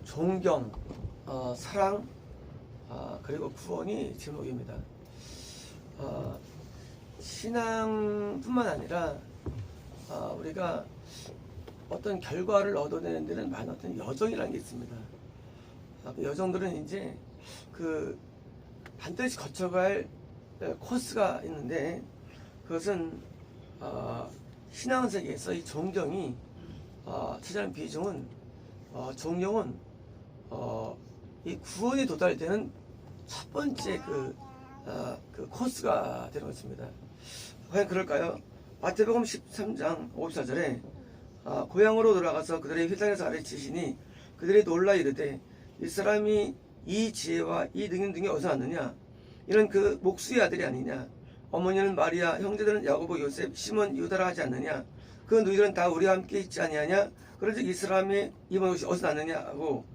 존경, 사랑, 그리고 구원이 제목입니다. 신앙뿐만 아니라 우리가 어떤 결과를 얻어내는 데는 많은 어떤 여정이라는 게 있습니다. 그 여정들은 이제 반드시 거쳐갈 코스가 있는데, 그것은 신앙 세계에서 이 존경이 찾아낸 비중은 존경은 이 구원에 도달되는 첫 번째 그 코스가 되는 것입니다. 과연 그럴까요? 마태복음 13장 54절에 고향으로 돌아가서 그들의 회당에서 가르치시니 그들이 놀라 이르되 이 사람이 이 지혜와 이 능력 등이 어디서 왔느냐? 이는 그 목수의 아들이 아니냐? 어머니는 마리아, 형제들은 야고보, 요셉, 시몬, 유다라 하지 않느냐? 그 누이들은 다 우리와 함께 있지 아니하냐? 그런즉 이 사람이 입은 옷이 어디서 났느냐 하고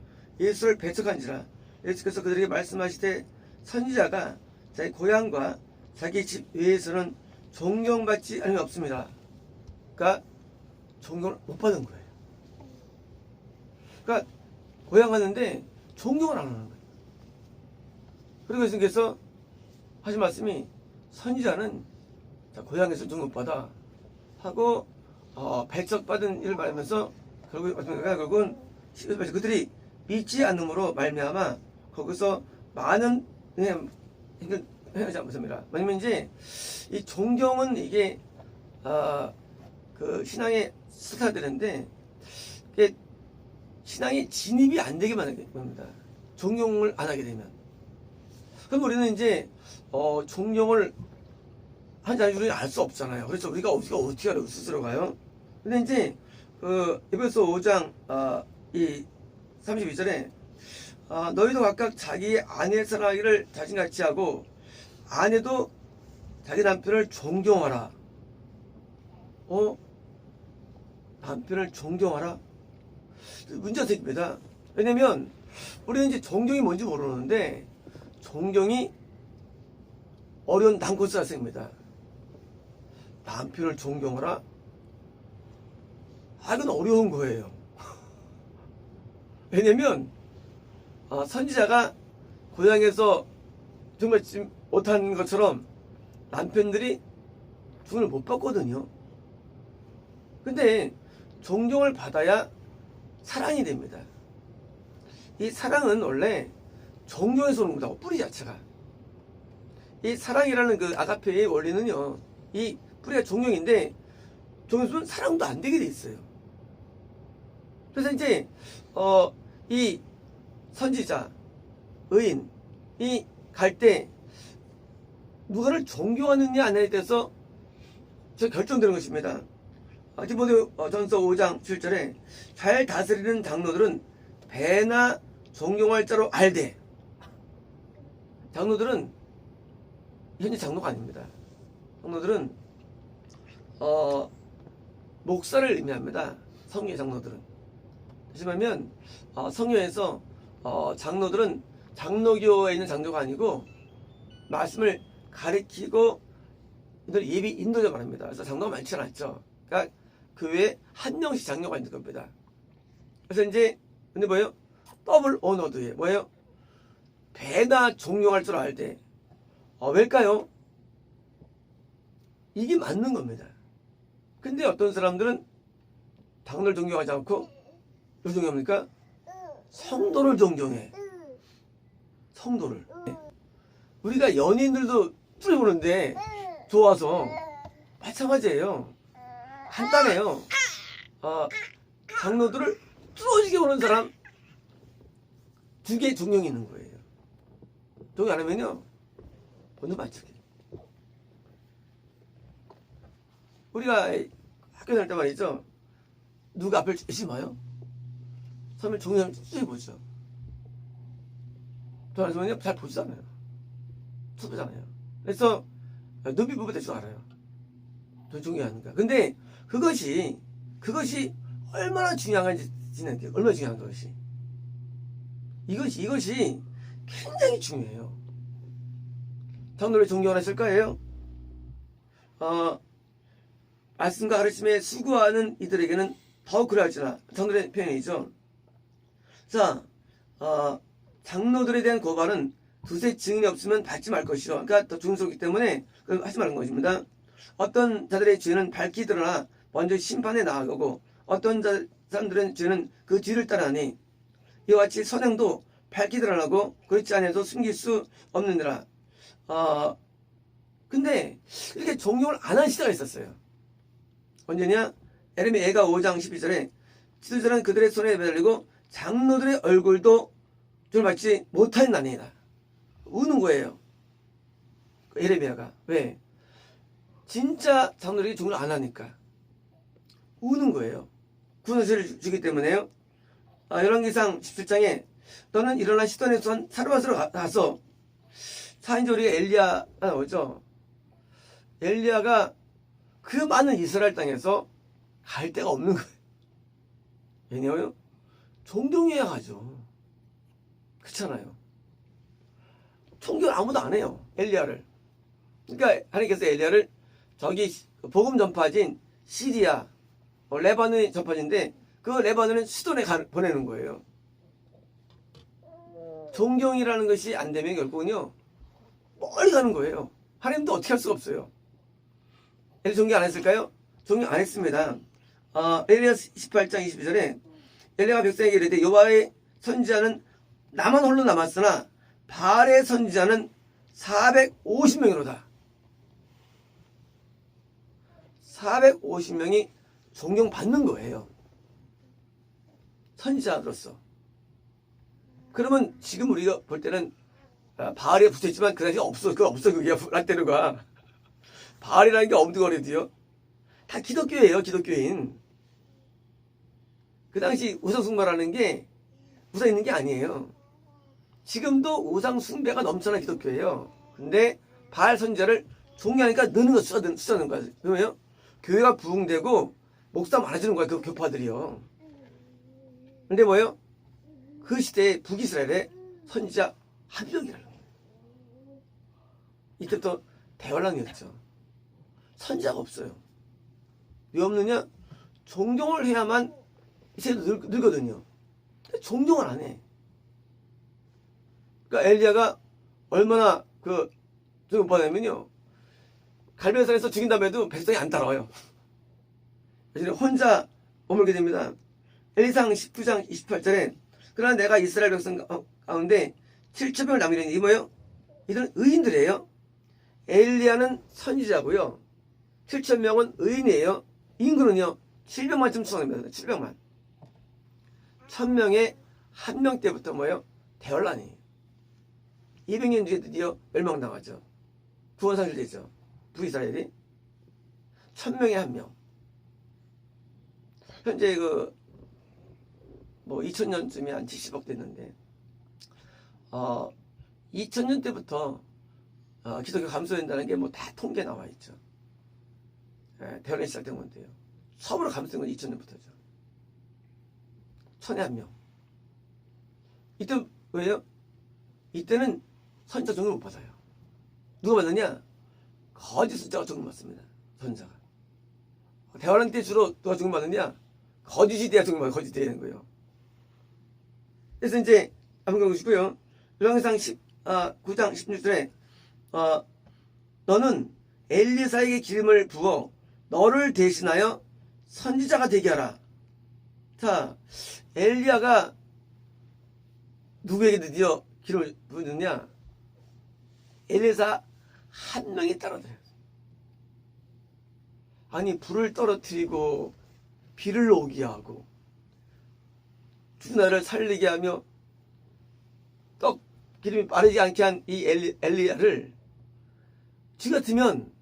예수를 배척한지라. 예수께서 그들에게 말씀하시되 선지자가 자기 고향과 자기 집 외에서는 존경받지 않으면 없습니다. 그러니까 존경을 못 받은 거예요. 그러니까 고향 갔는데 존경을 안 하는 거예요. 그리고 예수님께서 하신 말씀이 선지자는 고향에서 존경받아 하고 배척받은 일을 말하면서 결국은 그들이 믿지 않음으로 말미암아 거기서 많은 행하지 않습니다. 왜냐면 이제 이 존경은 이게 그 신앙의 스타들인데 이게 신앙이 진입이 안 되게 만드는 겁니다. 존경을 안 하게 되면. 그럼 우리는 이제 존경을 하는지 아닌지 알 수 없잖아요. 그래서 우리가 어떻게 알아요? 스스로 가요. 근데 이제 그 에베소 5장 이 32절에 너희도 각각 자기 아내 사랑하기를 자신같이 하고 아내도 자기 남편을 존경하라. 남편을 존경하라? 문제가 생깁니다. 왜냐면 우리는 이제 존경이 뭔지 모르는데 존경이 어려운 난코스가 생깁니다. 남편을 존경하라? 이건 어려운 거예요. 왜냐면 선지자가 고향에서 정말 못한 것처럼 남편들이 존경을 못 받거든요. 근데 존경을 받아야 사랑이 됩니다. 이 사랑은 원래 존경에서 오는 거다. 뿌리 자체가. 이 사랑이라는 그 아가페의 원리는요. 이 뿌리가 존경인데 존경은 사랑도 안 되게 돼 있어요. 그래서 이제 이 선지자, 의인이 갈 때 누가를 존경하느냐 안 하느냐에 대해서 결정되는 것입니다. 디모데전서 5장 7절에 잘 다스리는 장로들은 배나 존경할 자로 알되. 장로들은 현재 장로가 아닙니다. 장로들은 목사를 의미합니다. 성교의 장로들은. 다시 말하면 성교에서 장로들은 장로교에 있는 장로가 아니고 말씀을 가르치고 예비 인도자 말합니다. 그래서 장로가 많지 않았죠. 그러니까 교회에 한 명씩 장로가 있는 겁니다. 그래서 이제 근데 뭐예요? 더블 오너드예요. 뭐예요? 배나 존경할 줄 알되. 왜일까요? 이게 맞는 겁니다. 근데 어떤 사람들은 장로를 존경하지 않고 누굴 존경합니까? 성도를 존경해. 성도를. 우리가 연예인들도 뚫어보는데 좋아서 마찬가지예요. 간단해요. 장로들을 뚫어지게 보는 사람 두 개의 존경이 있는 거예요. 존경 안 하면요 먼저 맞추게. 우리가 학교 다닐 때 말이죠. 누가 앞을 열심히 와요? 처음에 존경하면 쭉 보죠. 존경하면요 잘 보지도 않아요. 쳐보잖아요. 그래서 눈빛 보면 대충 알아요. 존경하는가. 근데 그것이 얼마나 중요한지는 얼마나 중요한 것이. 이것이 굉장히 중요해요. 장로를 존경을 하실 거예요. 말씀과 가르침에 수고하는 이들에게는 더욱 그러할지나. 장로의 표현이죠. 자, 장로들에 대한 고발은 두세 증인이 없으면 받지 말 것이요. 그러니까 더 중스럽기 때문에 하지 말는 것입니다. 어떤 자들의 죄는 밝히 드러나 먼저 심판에 나아가고 어떤 사람들의 죄는 그 뒤를 따라하니 이와 같이 선행도 밝히 드러나고 그렇지 않아도 숨길 수 없느니라. 근데 이렇게 존경을 안 한 시대가 있었어요. 언제냐? 에레미야가 5장 12절에 지도자는 그들의 손에 매달리고 장로들의 얼굴도 좀 받지 못하였나니이다. 우는 거예요. 에레미야가. 왜? 진짜 장로들이 존경을 안 하니까 우는 거예요. 구원을 주기 때문에요. 열왕기상 17장에 너는 일어나 시돈에서 사르밧으로 가서 4인조 우리가 엘리야가 나오죠. 엘리야가 그 많은 이스라엘 땅에서 갈 데가 없는 거예요. 왜냐하면 존경해야 가죠. 그렇잖아요. 통역을 아무도 안 해요. 엘리야를. 그러니까 하나님께서 엘리야를 저기 복음 전파진 시리아, 레바논이 전파진인데 그 레바논은 수돈에 보내는 거예요. 존경이라는 것이 안 되면 결국은요 멀리 가는 거예요. 하나님도 어떻게 할 수가 없어요. 엘리 존경 안 했을까요? 존경 안 했습니다. 엘리야 18장 22절에 엘리야가 백성에게 이르되 여호와의 선지자는 나만 홀로 남았으나 바알의 선지자는 450명이로다. 450명이 존경받는 거예요. 선지자로서. 그러면 지금 우리가 볼 때는 바알에 붙어있지만 그 당시에 없어. 그게 라떼르가. 바알이라는 게 엄두거리도요. 다 기독교예요. 기독교인. 그 당시 우상숭배라는 게 우상 있는 게 아니에요. 지금도 우상숭배가 넘쳐난 기독교예요. 근데 바알 선지자를 존경하니까 느는 거 숫자는 거야. 왜요? 교회가 부흥되고 목사 많아지는 거야. 그 교파들이요. 근데 뭐예요? 그 시대에 북이스라엘에 선지자 한 명이라는 거예요. 이때부터 대환란이었죠. 선지자가 없어요. 왜 없느냐? 존경을 해야만 이제 늙거든요. 존경을 안 해. 그러니까 엘리야가 얼마나 좀 받냐면요. 갈멜산에서 죽인 다음에도 백성이 안 따라와요. 혼자 머물게 됩니다. 엘리상 19장 28절에 그러나 내가 이스라엘 백성 가운데 7,000명을 남기려니 이 뭐예요? 이들은 의인들이에요. 엘리야는 선지자고요. 7,000명은 의인이에요. 인구는요 700만쯤 추정됩니다. 700만. 1,000명에 1명 때부터 뭐예요? 대환란이에요. 200년 뒤에 드디어 멸망당하죠. 구원상실되죠. 북이스라엘이 1,000명에 1명. 현재 2000년쯤에 한 70억 됐는데 2000년 때부터 기독교 감소된다는 게 다 통계 나와 있죠. 대환란이 시작된 건데요. 처음으로 감소된 건 2000년부터죠. 1,000에 1명. 이때 왜요? 이때는 선지자 존경을 못 받아요. 누가 받느냐? 거짓 선지자가 존경받습니다. 선지자가. 대환란 때 주로 누가 존경받느냐? 거짓이 돼야 존경받아요. 거짓이 돼야 되는 거예요. 그래서 이제 한번 보시고요. 열왕기상 9장 16절에 너는 엘리사에게 기름을 부어 너를 대신하여 선지자가 되게 하라. 자, 엘리야가 누구에게 드디어 기름을 부었느냐? 엘리사 한 명이 따라들어요. 아니 불을 떨어뜨리고 비를 오게 하고 주나를 살리게 하며 떡 기름이 마르지 않게 한 이 엘리야를 지 같으면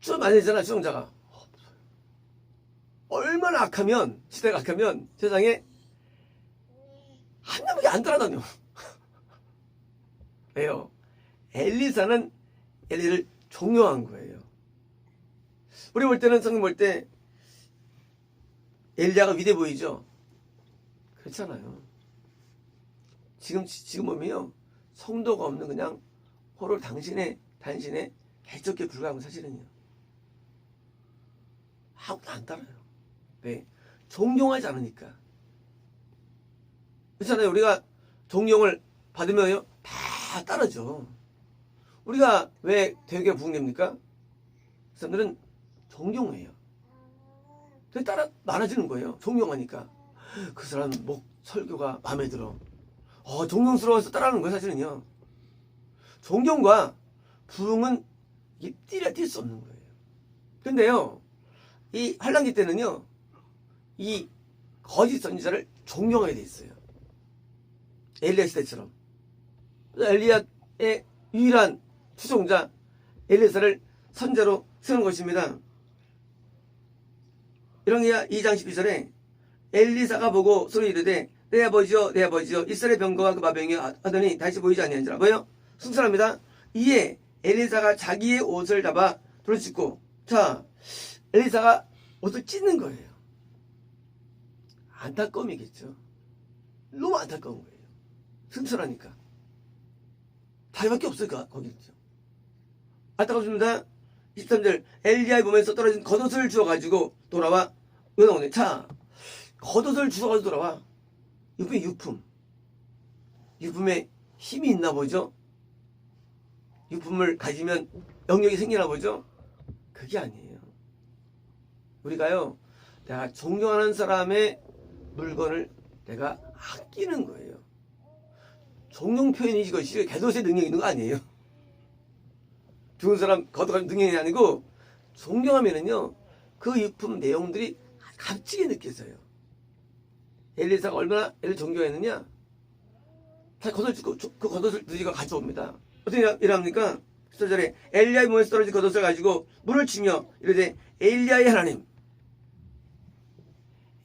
좀 안 되잖아. 추종자가 얼마나 악하면 시대가 악하면 세상에 한 명밖에 안 따라다녀. 왜요? 엘리사는 엘리를 존경한 거예요. 우리 볼 때는 성경 볼 때 엘리야가 위대해 보이죠? 그렇잖아요. 지금 보면요. 성도가 없는 그냥 호로 단신의 개척에 불과한 사실은요. 아무도 안 따라요. 왜? 존경하지 않으니까. 그렇잖아요. 우리가 존경을 받으면요. 다 따르죠. 우리가 왜 되게 부흥됩니까? 그 사람들은 존경해요. 따라 많아지는 거예요. 존경하니까. 그 사람 설교가 마음에 들어. 존경스러워서 따라하는 거예요. 사실은요. 존경과 부흥은 뛸래야 뛸 수 없는 거예요. 근데요. 이 환란기 때는요. 이 거짓 선지자를 존경하게 돼 있어요. 엘리야 시대처럼. 엘리야의 유일한 추종자 엘리사를 선자로 세운 것입니다. 열왕기하 2장 12절에 엘리사가 보고 소리 이르되 내 아버지여 내 아버지여 이스라엘 병거와 그 마병이 하더니 다시 보이지 아니한지라. 뭐요? 순수합니다. 이에 엘리사가 자기의 옷을 잡아 돌을 찢고 자 엘리사가 옷을 찢는 거예요. 안타까움이겠죠. 너무 안타까운 거예요. 순수하니까. 다윗밖에 없어요. 거기 있죠. 안타깝습니다. 23절 엘리야의 몸에서 떨어진 겉옷을 주워가지고 돌아와. 이거 나오네. 자, 겉옷을 주워가지고 돌아와. 유품이 유품. 유품에 힘이 있나 보죠. 유품을 가지면 영역이 생기나 보죠. 그게 아니에요. 우리가요, 내가 존경하는 사람의 물건을 내가 아끼는 거예요. 존경 표현이 이것이 겉옷에 능력이 있는 거 아니에요. 죽은 사람 겉옷 능력이 아니고, 존경하면은요, 그 유품 내용들이 값지게 느껴져요. 엘리사가 얼마나 엘리 존경했느냐? 다 겉옷을 주고 그 겉옷을 누이가 가져옵니다. 어떻게 일합니까? 14절에 엘리야의 몸에서 떨어진 겉옷을 가지고 물을 치며 이르되 엘리야의 하나님,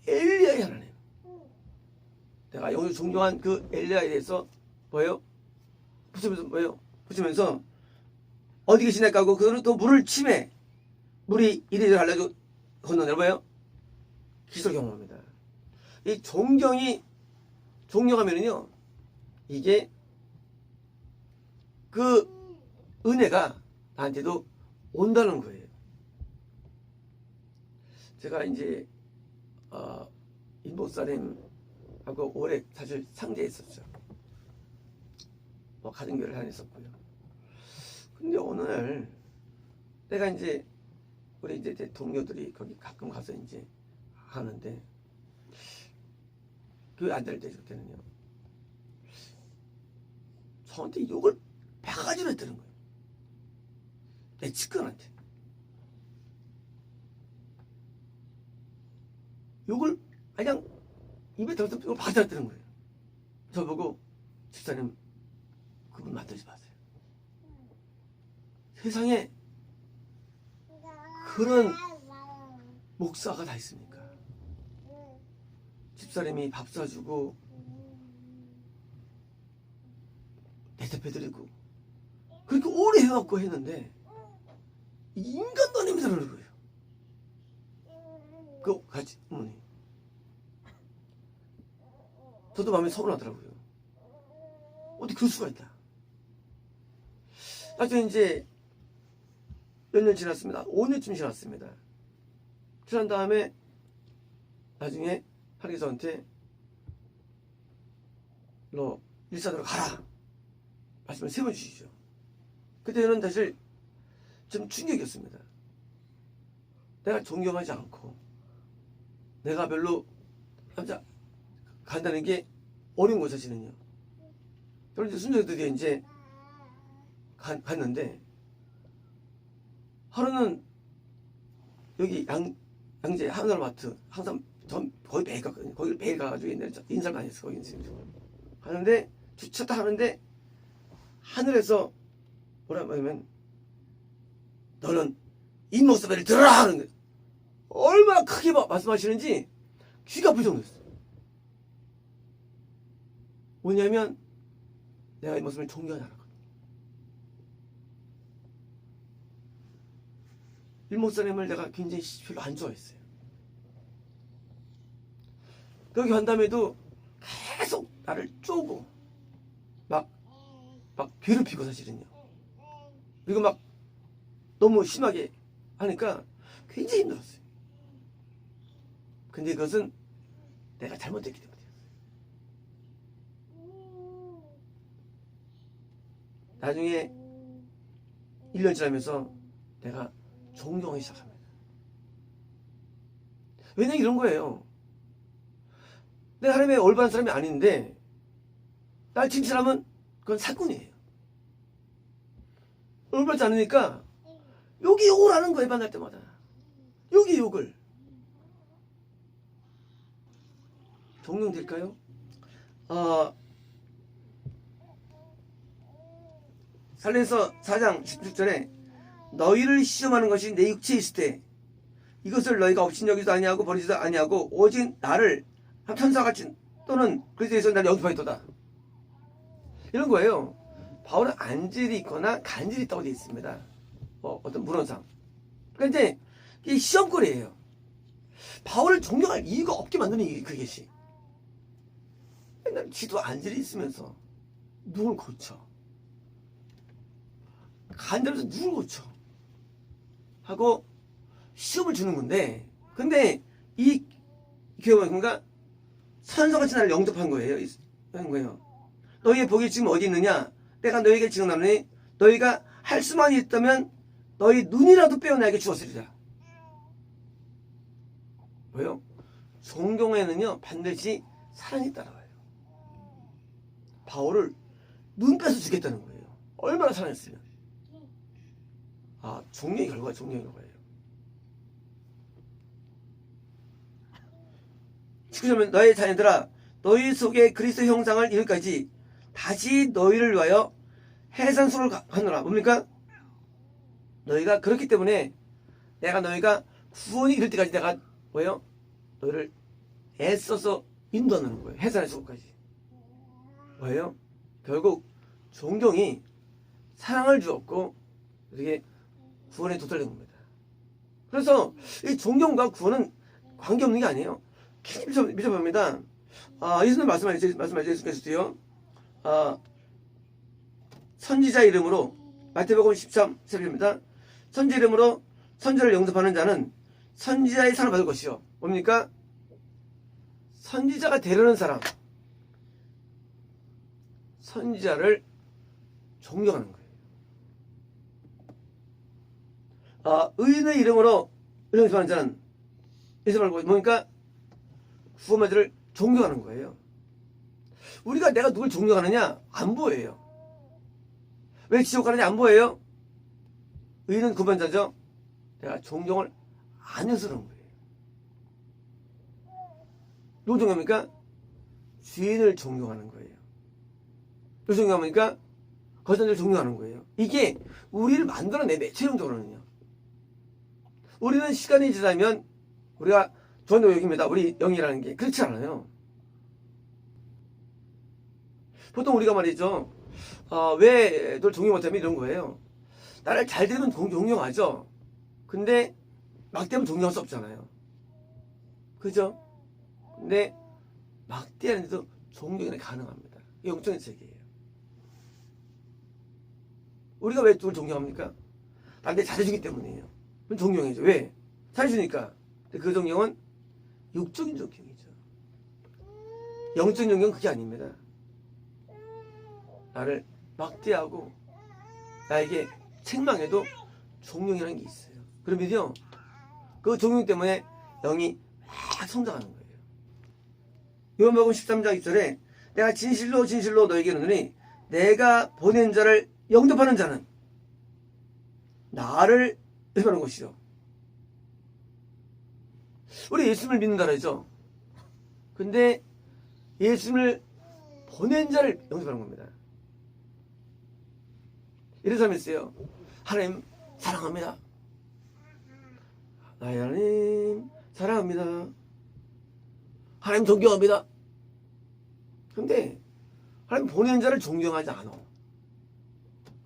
엘리야의 하나님, 내가 영원히 존경한 그 엘리야에 대해서 뭐예요? 붙이면서 뭐예요? 붙이면서 어디 계시냐 하고 그거는 또 물을 치매 물이 이리저리 갈라지고 건너내려 뭐예요? 기술 경험합니다. 이 존경하면은요, 이게 그 은혜가 나한테도 온다는 거예요. 제가 이제 이 목사님하고 오래 사실 상대했었죠. 뭐 가정교회를 다녔었고요. 근데 어느 날 내가 이제 우리 이제 동료들이 거기 가끔 가서 이제 하는데 교회 안 다닐 때는요, 저한테 욕을 100가지로 했다는 거예요. 내 직근한테 욕을 그냥 입에 담아서 욕을 받아들었다는 거예요. 저보고 집사님 그분 만들지 마세요. 세상에 그런 목사가 다 있습니까? 집사님이 밥 사주고 대접해드리고 그렇게 오래 해갖고 했는데 인간도 아니면서 그러는 거예요. 그 같이 어머니 저도 마음이 서운하더라고요. 어떻게 그럴 수가 있다. 나중에 이제 몇 년 지났습니다. 5년쯤 지났습니다. 지난 다음에 나중에 하나님께서 저한테 너 일산으로 가라 말씀을 3번 주시죠. 그때는 사실 좀 충격이었습니다. 내가 존경하지 않고 내가 별로 남자 간다는 게 어려운 거 사실은요. 그런데 순서들이 이제 갔는데 하루는 여기 양재 하늘마트 항상 전 거의 매일 갔거든요. 거기를 매일 가가지고 옛날에 인사를 많이 했어. 거기 하는데 주차도 하는데 하늘에서 뭐라고 하면 너는 이 목소리를 들어라 하는 거예요. 얼마나 크게 말씀하시는지 귀가 아플 정도였어요. 뭐냐면 내가 이 모습을 존경하지 않았거든요. 이 목사님을 내가 굉장히 별로 안 좋아했어요. 여기 간 다음에도 계속 나를 쪼고 막 괴롭히고 사실은요. 그리고 막 너무 심하게 하니까 굉장히 힘들었어요. 근데 그것은 내가 잘못했기 때문이었어요. 나중에 1년 지나면서 내가 존경하기 시작합니다. 왜냐면 이런 거예요. 내가 하나님의 올바른 사람이 아닌데 날 칭찬하면 그건 사건이에요. 올바르지 않으니까 여기 욕을 하는 거예요. 만날 때마다 여기 욕을. 존경될까요? 살레서 4장 16절에 너희를 시험하는 것이 내 육체에 있을 때 이것을 너희가 업신여기도 아니하고 버리지도 아니하고 오직 나를 한 천사같이 또는 그리스도에서 나를 영접하였도다. 이런 거예요. 바울은 안질이 있거나 간질이 있다고 되어 있습니다. 어떤 문헌상. 그러니까 이제 이게 시험거리예요. 바울을 존경할 이유가 없게 만드는 이유 그것이. 맨날 지도 안질이 있으면서 누굴 고쳐. 간절해서 누굴 고쳐 하고 시험을 주는 건데, 근데 이 교회가 뭔가 선서같이 나를 영접한 거예요. 하는 거예요. 너희의 복이 지금 어디 있느냐? 내가 너희에게 지금 나누니 너희가 할 수만 있다면 너희 눈이라도 빼어 나에게 주었으리라. 왜요? 존경에는요 반드시 사랑이 따라와요. 바울을 눈 빼서 주겠다는 거예요. 얼마나 사랑했으면. 존경의 결과가 존경의 결과예요. 19절은 너희 자녀들아 너희 속에 그리스도 형상을 이룰까지 다시 너희를 위하여 해산수를 가노라. 뭡니까? 너희가 그렇기 때문에 내가 너희가 구원이 이룰 때까지 내가 뭐예요? 너희를 애써서 인도하는 거예요. 해산의 수고까지. 뭐예요? 결국 존경이 사랑을 주었고 이렇게 구원에 도달된 겁니다. 그래서 이 존경과 구원은 관계없는 게 아니에요. 믿어봅니다. 예수님 말씀하신 예수께서도요. 선지자 이름으로 마태복음 13절입니다. 선지 이름으로 선지를 영접하는 자는 선지자의 상을 받을 것이요. 뭡니까? 선지자가 되려는 사람. 선지자를 존경하는 거예요. 의인의 이름으로 영접하는 자는 예수 말고 뭡니까? 구원받을 존경하는 거예요. 우리가 내가 누굴 존경하느냐? 안 보여요. 왜 지옥 가느냐? 안 보여요. 의인은 구원자죠. 내가 존경을 안 해서 그런 거예요. 누굴 존경합니까? 주인을 존경하는 거예요. 누굴 존경합니까? 거짓말을 존경하는 거예요. 이게 우리를 만들어내 최종적으로는요. 우리는 시간이 지나면 우리가 저는 여기입니다. 우리 영이라는 게 그렇지 않아요. 보통 우리가 말이죠. 왜 널 존경 못하면 이런 거예요. 나를 잘 되면 존경하죠. 근데 막대하면 존경할 수 없잖아요. 그죠? 근데 막대하는데도 존경이 가능합니다. 이게 영적인 세계예요. 우리가 왜 누굴 존경합니까? 나한테 잘해주기 때문이에요. 그럼 존경해죠. 왜? 잘해주니까. 근데 그 존경은 육적인 존경이죠. 영적인 존경은 그게 아닙니다. 나를 막대하고 나에게 책망해도 존경이라는 게 있어요. 그러면요 그 존경 때문에 영이 막 성장하는 거예요. 요한복음 13장 2절에 내가 진실로 진실로 너에게 이르노니 내가 보낸 자를 영접하는 자는 나를 영접하는 것이요. 우리 예수님을 믿는다라죠. 근데 예수님을 보낸 자를 영접하는 겁니다. 이런 사람이 있어요. 하나님 사랑합니다. 나의 하나님 사랑합니다. 하나님 존경합니다. 근데 하나님 보낸 자를 존경하지 않아.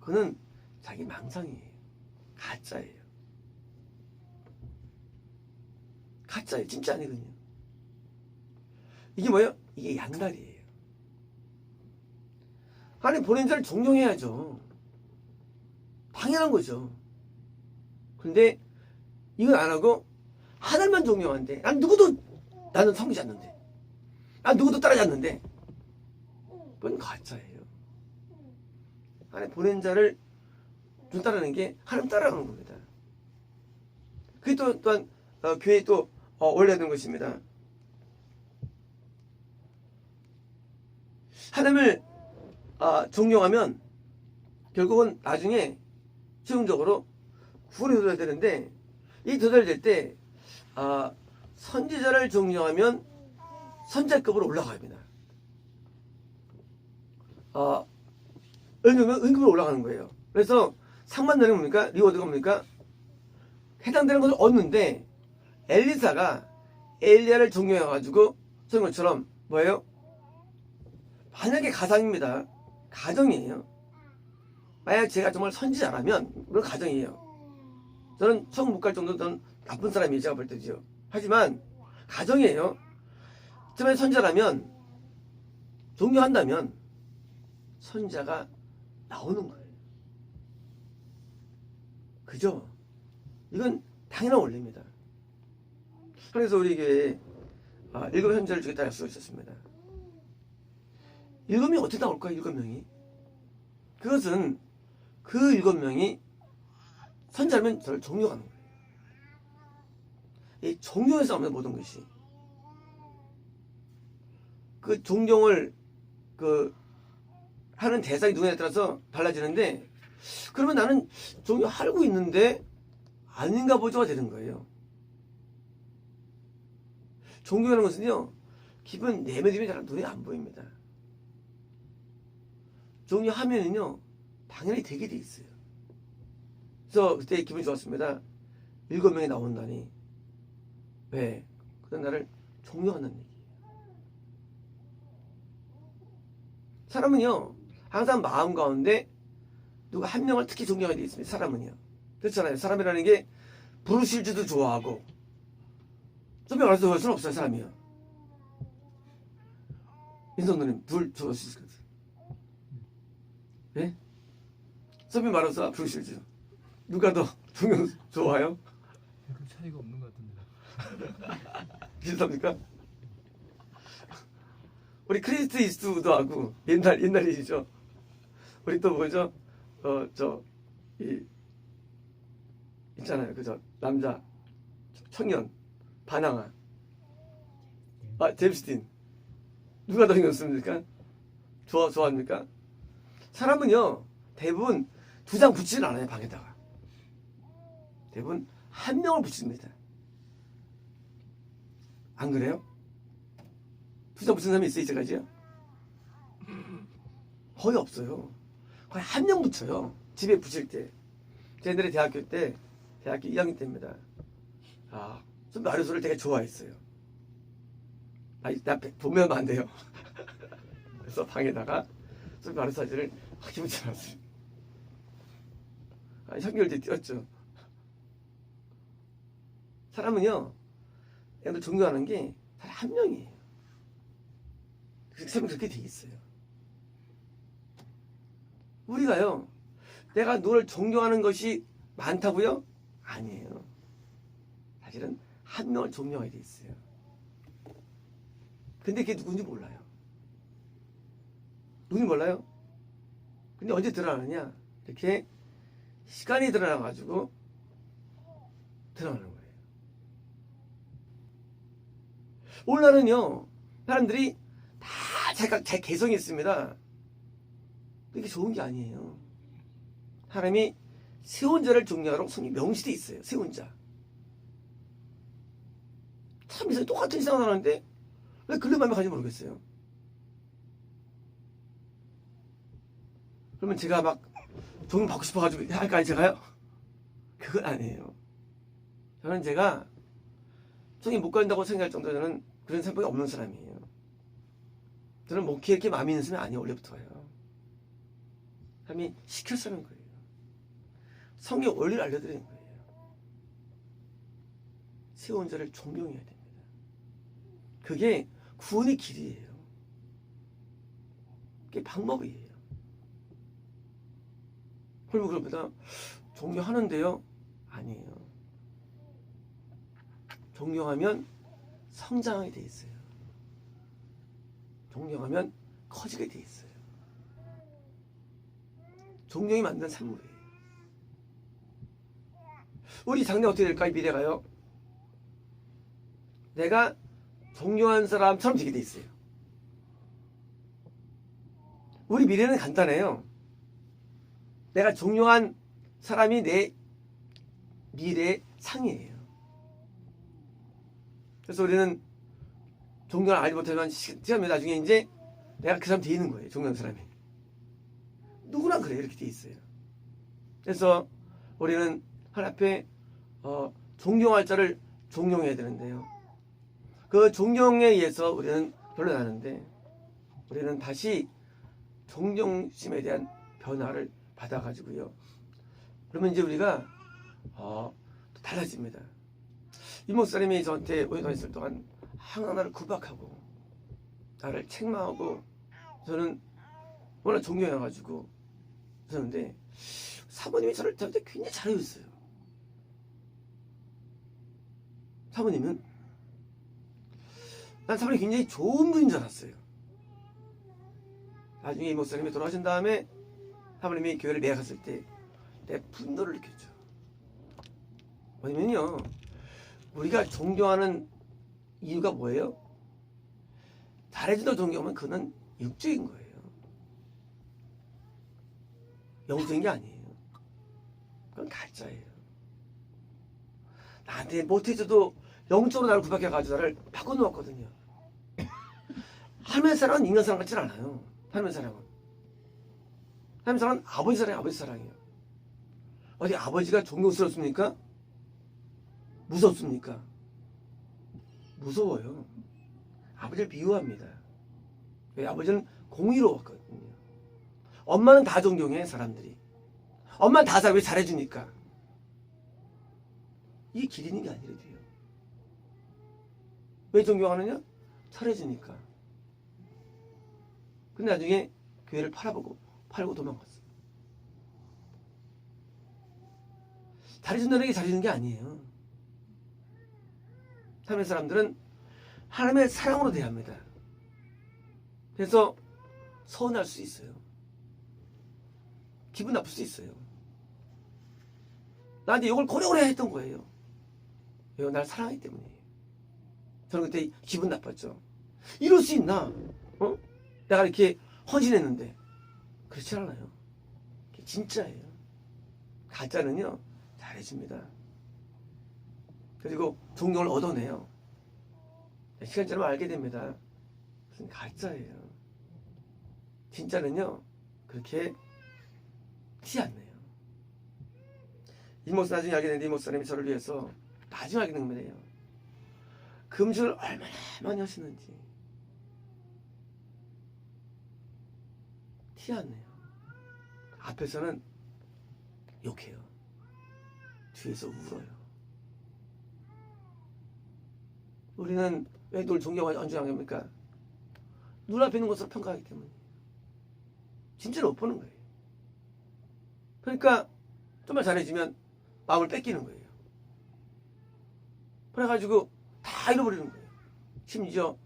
그는 자기 망상이에요. 가짜예요. 가짜예요. 진짜 아니거든요. 이게 뭐예요? 이게 양다리예요. 하나님 보낸 자를 존경해야죠. 당연한 거죠. 근데 이건 안 하고 하나님만 존경하는데 나는 섬기지 않는데 난 누구도 따르지 않는데 그건 가짜예요. 하나님 보낸 자를 좀 따르는 게 하나님 따라가는 겁니다. 그게 또한 교회에 또 원래야 되는 것입니다. 하나님을 존경하면 결국은 나중에 최종적으로 구원에 도달해야 되는데 이 도달될 때 선지자를 존경하면 선자급으로 올라갑니다. 은급으로 올라가는 거예요. 그래서 상반되는 뭡니까? 리워드가 뭡니까? 해당되는 것을 얻는데 엘리사가 엘리야를 존경해가지고 그런 것처럼 뭐예요? 만약에 가상입니다. 가정이에요. 만약 제가 정말 선지자라면 그런 가정이에요. 저는 천국 못 갈 정도로 저는 나쁜 사람이에요. 제가 볼 때죠. 하지만 가정이에요. 정말 선지자라면 존경한다면 선지자가 나오는 거예요. 그죠? 이건 당연한 원리입니다. 그래서 우리 교회에 일곱 현자를 주겠다 약속을 했었습니다. 7명이 어떻게 나올까요? 7명이. 그것은 그 7명이 선자라면 저를 존경하는 거예요. 이 존경에서 나오는 모든 것이. 그 존경을 하는 대상이 누구냐에 따라서 달라지는데, 그러면 나는 존경하고 있는데 아닌가 보조가 되는 거예요. 존경하는 것은요, 기분 내면이 잘 눈에 안 보입니다. 존경하면은요, 당연히 되게 돼 있어요. 그래서 그때 기분이 좋았습니다. 7명이 나온다니. 왜? 그건 나를 존경한다는 얘기예요. 사람은요, 항상 마음 가운데 누가 한 명을 특히 존경하게 돼 있습니다. 사람은요. 그렇잖아요. 사람이라는 게 브루실즈도 좋아하고, 좀 알아서 좋아할 수는 없어요, 사람이요. 인성도님, 둘 좋아할 수 있을 것 같아요. 예? 서비 말아서 브루실즈. 누가 더 존경 좋아요? 별 차이가 없는 것 같은데. 비슷합니까? 우리 크리스트 이스트우드하고 옛날 일이죠. 우리 또 뭐죠? 있잖아요. 그죠? 남자 청년 바나나. 제임스 딘. 누가 더 신경 씁니까? 좋아합니까? 사람은요, 대부분 2장 붙이진 않아요, 방에다가. 대부분 1명을 붙입니다. 안 그래요? 2장 붙인 사람이 있어요, 이제까지요? 거의 없어요. 거의 1명 붙여요. 집에 붙일 때. 제 옛날에 대학교 2학년 때입니다. 좀 마루소를 되게 좋아했어요. 나 보면 안 돼요. 그래서 방에다가 좀 마루 사진을 기분 좋았어요. 형결제 띄웠죠. 사람은요, 얘도 존경하는 게 단 1명이에요. 세상 그렇게 돼 있어요. 우리가요, 내가 너를 존경하는 것이 많다고요? 아니에요. 사실은 1명을 존경하게 돼 있어요. 근데 그게 누군지 몰라요. 누군지 몰라요? 근데 언제 드러나느냐? 이렇게 시간이 드러나가지고 드러나는 거예요. 오늘날은요, 사람들이 다 각각 제 개성이 있습니다. 그게 좋은 게 아니에요. 사람이 세운자를 존경하라고 성경이 명시돼 있어요. 세운자. 참 이상해. 똑같은 이상을 하는데 왜 그런 마음이 가는지 모르겠어요. 그러면 제가 막 존경받고 싶어가지고 할까요, 제가요? 그건 아니에요. 저는 제가 존경 못 간다고 생각할 정도로 저는 그런 생각이 없는 사람이에요. 저는 목회에 이렇게 마음이 있는 사람이 아니에요, 원래부터요. 사람이 시켜서 하는 거예요. 성경 원리를 알려드리는 거예요. 세운 자를 존경해야 됩니다. 그게 구원의 길이에요. 그게 방법이에요. 그리고 그럽니다. 존경하는데요? 아니에요. 존경하면 성장하게 돼 있어요. 존경하면 커지게 돼 있어요. 존경이 만든 산물이에요. 우리 장래 어떻게 될까요? 미래가요? 내가 존경하는 사람처럼 되게 돼 있어요. 우리 미래는 간단해요. 내가 존경한 사람이 내 미래의 상이에요. 그래서 우리는 존경을 알지 못하면 시간이 나중에 이제 내가 그 사람 돼 있는 거예요. 존경하는 사람이. 누구나 그래요. 이렇게 돼 있어요. 그래서 우리는 하나님 앞에 존경할 자를 존경해야 되는데요. 그 존경에 의해서 우리는 변화하는데 우리는 다시 존경심에 대한 변화를 받아가지고요. 그러면 이제 우리가 달라집니다. 이 목사님이 저한테 오해가 있을 동안 항상 나를 구박하고 나를 책망하고 저는 워낙 존경해가지고 그러는데 사모님이 저한테 굉장히 잘해줬어요. 사모님은 난 사모님이 굉장히 좋은 분인 줄 알았어요. 나중에 이 목사님이 돌아가신 다음에 사모님이 교회를 매각했을 때 내 분노를 느꼈죠. 뭐냐면요, 우리가 존경하는 이유가 뭐예요? 잘해준다고 존경하면 그는 육적인 거예요. 영적인 게 아니에요. 그건 가짜예요. 나한테 못해줘도 영적으로 나를 구박해가지고 나를 바꿔놓았거든요. 하나님의 사랑은 인간 사랑 같진 않아요. 하나님의 사랑은. 하나님의 사랑은 아버지 사랑이에요. 아버지 사랑이에요. 어디 아버지가 존경스럽습니까? 무섭습니까? 무서워요. 아버지를 비유합니다. 왜? 아버지는 공의로웠거든요. 엄마는 다 존경해, 사람들이. 엄마는 다 왜 잘해주니까. 이게 길 있는 게 아니래요. 왜 존경하느냐? 잘해주니까. 근데 나중에 교회를 팔고 도망갔어요. 잘해준다는 게 잘해주는 게 아니에요. 하나님의 사람들은 하나님의 사랑으로 대합니다. 그래서 서운할 수 있어요. 기분 나쁠 수 있어요. 나한테 욕을 고래고래 했던 거예요. 왜? 날 사랑하기 때문이에요. 저는 그때 기분 나빴죠. 이럴 수 있나? 어? 내가 이렇게 헌신했는데. 그렇지 않아요. 진짜예요. 가짜는요, 잘해줍니다. 그리고 존경을 얻어내요. 시간 지나면 알게 됩니다. 무슨 가짜예요. 진짜는요, 그렇게 티 안 내요. 이 목사 나중에 알게 됐는데, 이 목사님이 저를 위해서 나중에 알게 된 거예요. 금식을 얼마나 많이 하시는지 티 안 내요. 앞에서는 욕해요. 뒤에서 울어요. 우리는 왜 널 존경하지 안중합니까? 눈앞에 있는 것으로 평가하기 때문에 진짜로 못 보는 거예요. 그러니까 좀만 잘해주면 마음을 뺏기는 거예요. 그래가지고 다 잃어버리는 거예요. 심지어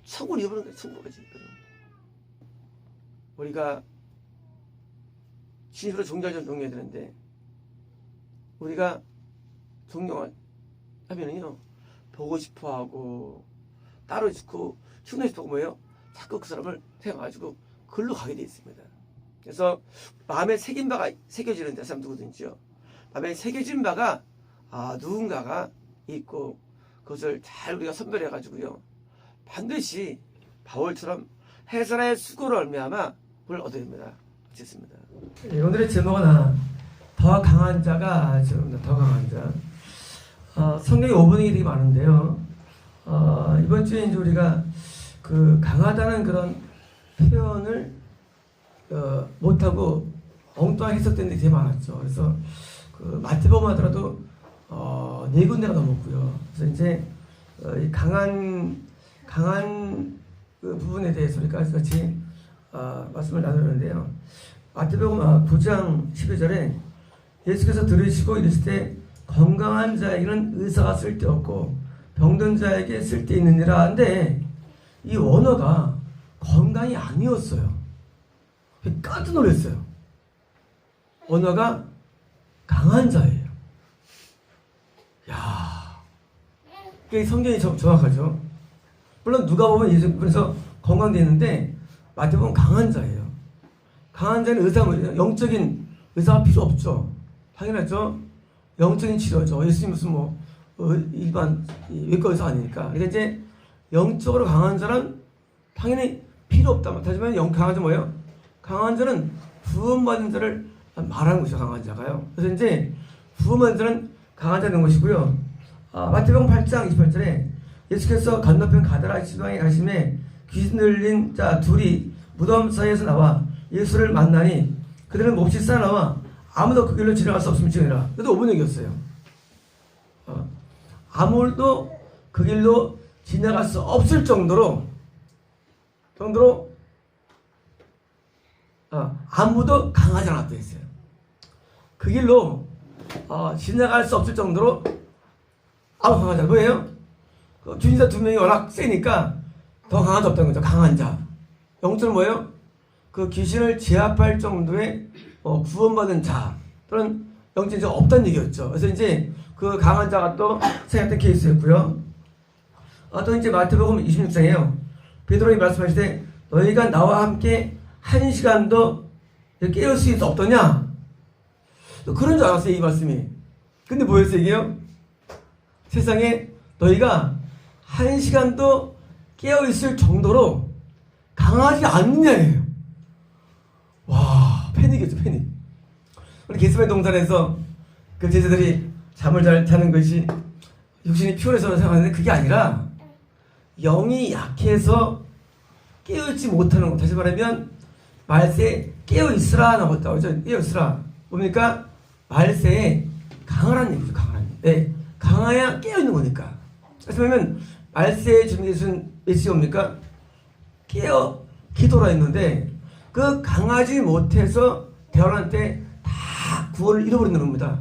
천국을 잃어버리는 거예요. 천국까지 잃어버리는 거예요. 우리가 진실로 존경해야 되는데, 우리가 존경하면은요, 보고 싶어하고 따로 있고 키우고 싶어하고 뭐예요? 자꾸 그 사람을 생각해가지고 글로 가게 돼 있습니다. 그래서 마음에 새긴 바가 새겨지는데, 사람 누구든지요, 마음에 새겨진 바가 누군가가 있고 그것을 잘 우리가 선별해가지고요, 반드시 바울처럼 해설의 수고를 얼미암아 을 얻어야 됩니다. 됐습니다. 오늘의 제목은 더 강한 자가 더 강한 자. 성경에 5번이 되게 많은데요. 이번 주에 이제 우리가 그 강하다는 그런 표현을 못하고 엉뚱하게 해석된 데 되게 많았죠. 그래서 그 마태복음 하더라도 4군데가 넘었고요. 그래서 이제 이 강한 그 부분에 대해서 우리가 같이 말씀을 나누는데요. 마태복음 9장 12절에 예수께서 들으시고 이르실 때 건강한 자에게는 의사가 쓸데없고 병든 자에게 쓸데있느니라 하는데, 이 원어가 건강이 아니었어요. 깜짝 놀랐어요. 원어가 강한 자예요. 야, 그 성경이 정확하죠. 물론 누가 보면 예수께서 건강되어 있는데, 마태복음 강한 자예요. 강한 자는 영적인 의사가 필요 없죠. 당연하죠. 영적인 치료죠. 예수님 무슨 일반 외과 의사 아니니까. 그러니까 이제 영적으로 강한 자는 당연히 필요 없다. 하지만 강한 자 뭐예요? 강한 자는 구원받은 자를 말하는 것이죠. 강한 자가요. 그래서 이제 구원받은 자는 강한 자는 것이고요. 마태복음 8장 28절에 예수께서 건너편 가다라 지방에 가심에 귀신 들린 자 둘이 무덤 사이에서 나와 예수를 만나니 그들은 몹시 싸나와 아무도 그 길로 지나갈 수 없음을 증언하라. 그것도 5번 얘기였어요. 아무도 그 길로 지나갈 수 없을 정도로 아무도 강하지 않았다 했어요. 그 길로 지나갈 수 없을 정도로 아무 강하지 않아. 뭐예요? 주인자 두 명이 워낙 세니까 더 강한 자 없다는 거죠. 강한 자. 영적은 뭐예요? 그 귀신을 제압할 정도의 구원받은 자 또는 영적인 자가 없다는 얘기였죠. 그래서 이제 그 강한 자가 또 생각했던 케이스였고요. 또 이제 마태복음 26장이에요. 베드로이 말씀하실 때 너희가 나와 함께 1시간도 깨울 수 없더냐? 그런 줄 알았어요, 이 말씀이. 근데 뭐였어요, 이게요? 세상에 너희가 1시간도 깨어있을 정도로 강하지 않느냐예요. 와, 패닉이었죠, 패닉. 우리 게스메 동산에서 그 제자들이 잠을 잘 자는 것이 육신이 피곤해서 생각하는데 그게 아니라 영이 약해서 깨어있지 못하는 것. 다시 말하면 말세에 깨어있으라 나왔다고 하죠. 깨어있으라. 뭡니까? 말세에 강하라는 얘기죠. 강하라는 얘기. 네, 강해야 깨어있는 거니까. 다시 말하면 말세에 주님 예수는 몇시 옵니까? 깨어 기도라 했는데 그 강하지 못해서 태어날 때 다 구원을 잃어버리는 겁니다.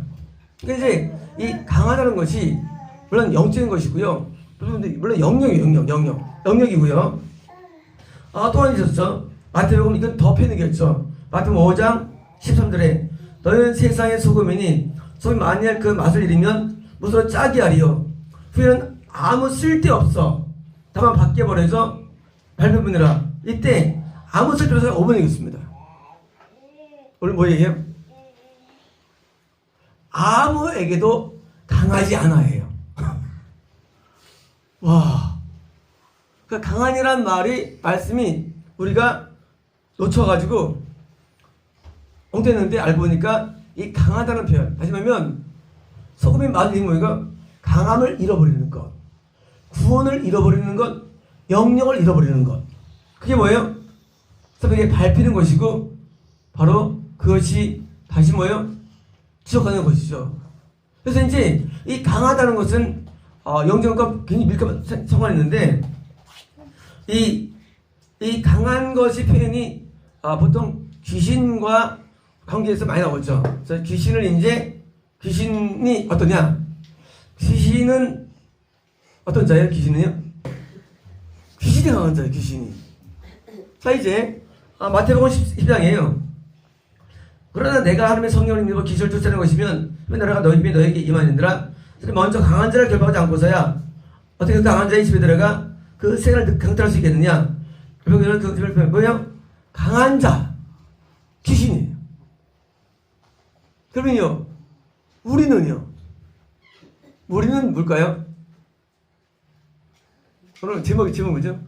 그러니까 이제 이 강하다는 것이 물론 영적인 것이고요. 물론 영역이고요. 또 하나 있었죠. 마태복음 이건 더 패닉이었죠. 마태복음 5장 13절에 너희는 세상의 소금이니 소금이 만일 그 맛을 잃으면 무엇으로 짜게 하리요. 후에는 아무 쓸데없어. 다만 밖에 버려져 밟혀보느라. 이때 아무 쓸데없어 5번 얘기했습니다. 오늘 뭐 얘기해요? 아무에게도 강하지 않아예요. 와, 그 강한이란 말씀이 우리가 놓쳐가지고 엉켰는데 알고 보니까 이 강하다는 표현. 다시 말하면 소금이 맛을 잃으면 뭐가 강함을 잃어버리는 것, 구원을 잃어버리는 것, 영역을 잃어버리는 것. 그게 뭐예요? 그게 밟히는 것이고 바로 그것이 다시 뭐예요? 지속하는 것이죠. 그래서 이제 이 강하다는 것은 영적과 굉장히 밀접한 상관있는데 이 강한 것이 표현이 보통 귀신과 관계에서 많이 나오죠. 그래서 귀신이 어떠냐? 귀신은 어떤 자예요? 귀신은요? 귀신이 강한 자예요. 귀신이. 자 이제 마태복음 10장이에요. 그러나 내가 하나님의 성령을 믿고 귀신을 쫓아내는 것이면 나라가 너에게 임하느니라. 먼저 강한 자를 결박하지 않고서야 어떻게 그 강한 자의 집에 들어가 그 생을 강탈할 수 있겠느냐. 결국에는 그 집을 뭐예요? 강한 자 귀신이에요. 그러면요 우리는요? 우리는 뭘까요? 오늘 제목이 뭐죠?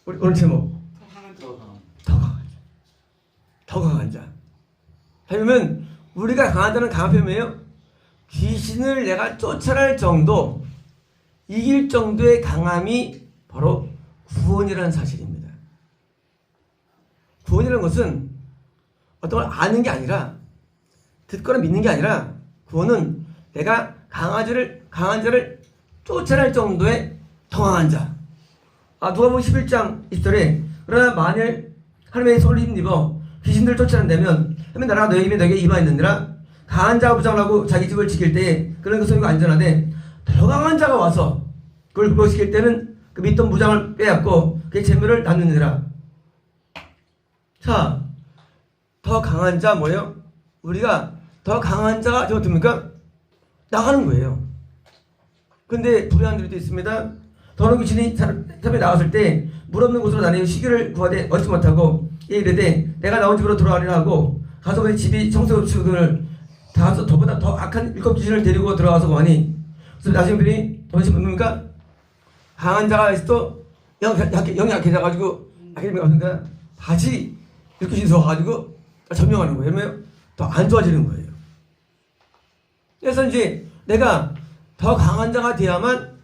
오늘 제목 더 강한 자. 하면 우리가 강하다는 강한 표현이에요. 귀신을 내가 쫓아낼 정도, 이길 정도의 강함이 바로 구원이라는 사실입니다. 구원이라는 것은 어떤 걸 아는 게 아니라 듣거나 믿는 게 아니라 구원은 내가 강한 자를 쫓아낼 정도의 더 강한 자. 누가복음 11장 20절에 그러나 만일 하나님의 손을 힘입어 귀신들을 쫓아낸다면 나라가 너에게 임하였느니라. 강한 자가 부장하고 자기 집을 지킬 때에 그런 그 소유가 안전하되 더 강한 자가 와서 그걸 불복시킬 때는 그 믿던 무장을 빼앗고 그의 재물을 나누느니라. 자, 더 강한 자 뭐예요? 우리가 더 강한 자가 저 어떻습니까? 나가는 거예요. 근데 불의한 일도 있습니다. 더러운 귀신이 사람이 나왔을 때 물 없는 곳으로 다니며 시기를 구하되 얻지 못하고 이르되 내가 나온 집으로 돌아가리라 하고 가서 그 집이 청소치우들을 다 더보다 더 악한 7 귀신을 데리고 들어가서 보니 그래서 나중에 보니 도대체 뭡니까? 강한 자가 또 영이 약해져가지고 약해지니까 다시 7 귀신이 들어가가지고 점령하는 거예요. 그러면 더 안 좋아지는 거예요. 그래서 이제 내가 더 강한 자가 돼야만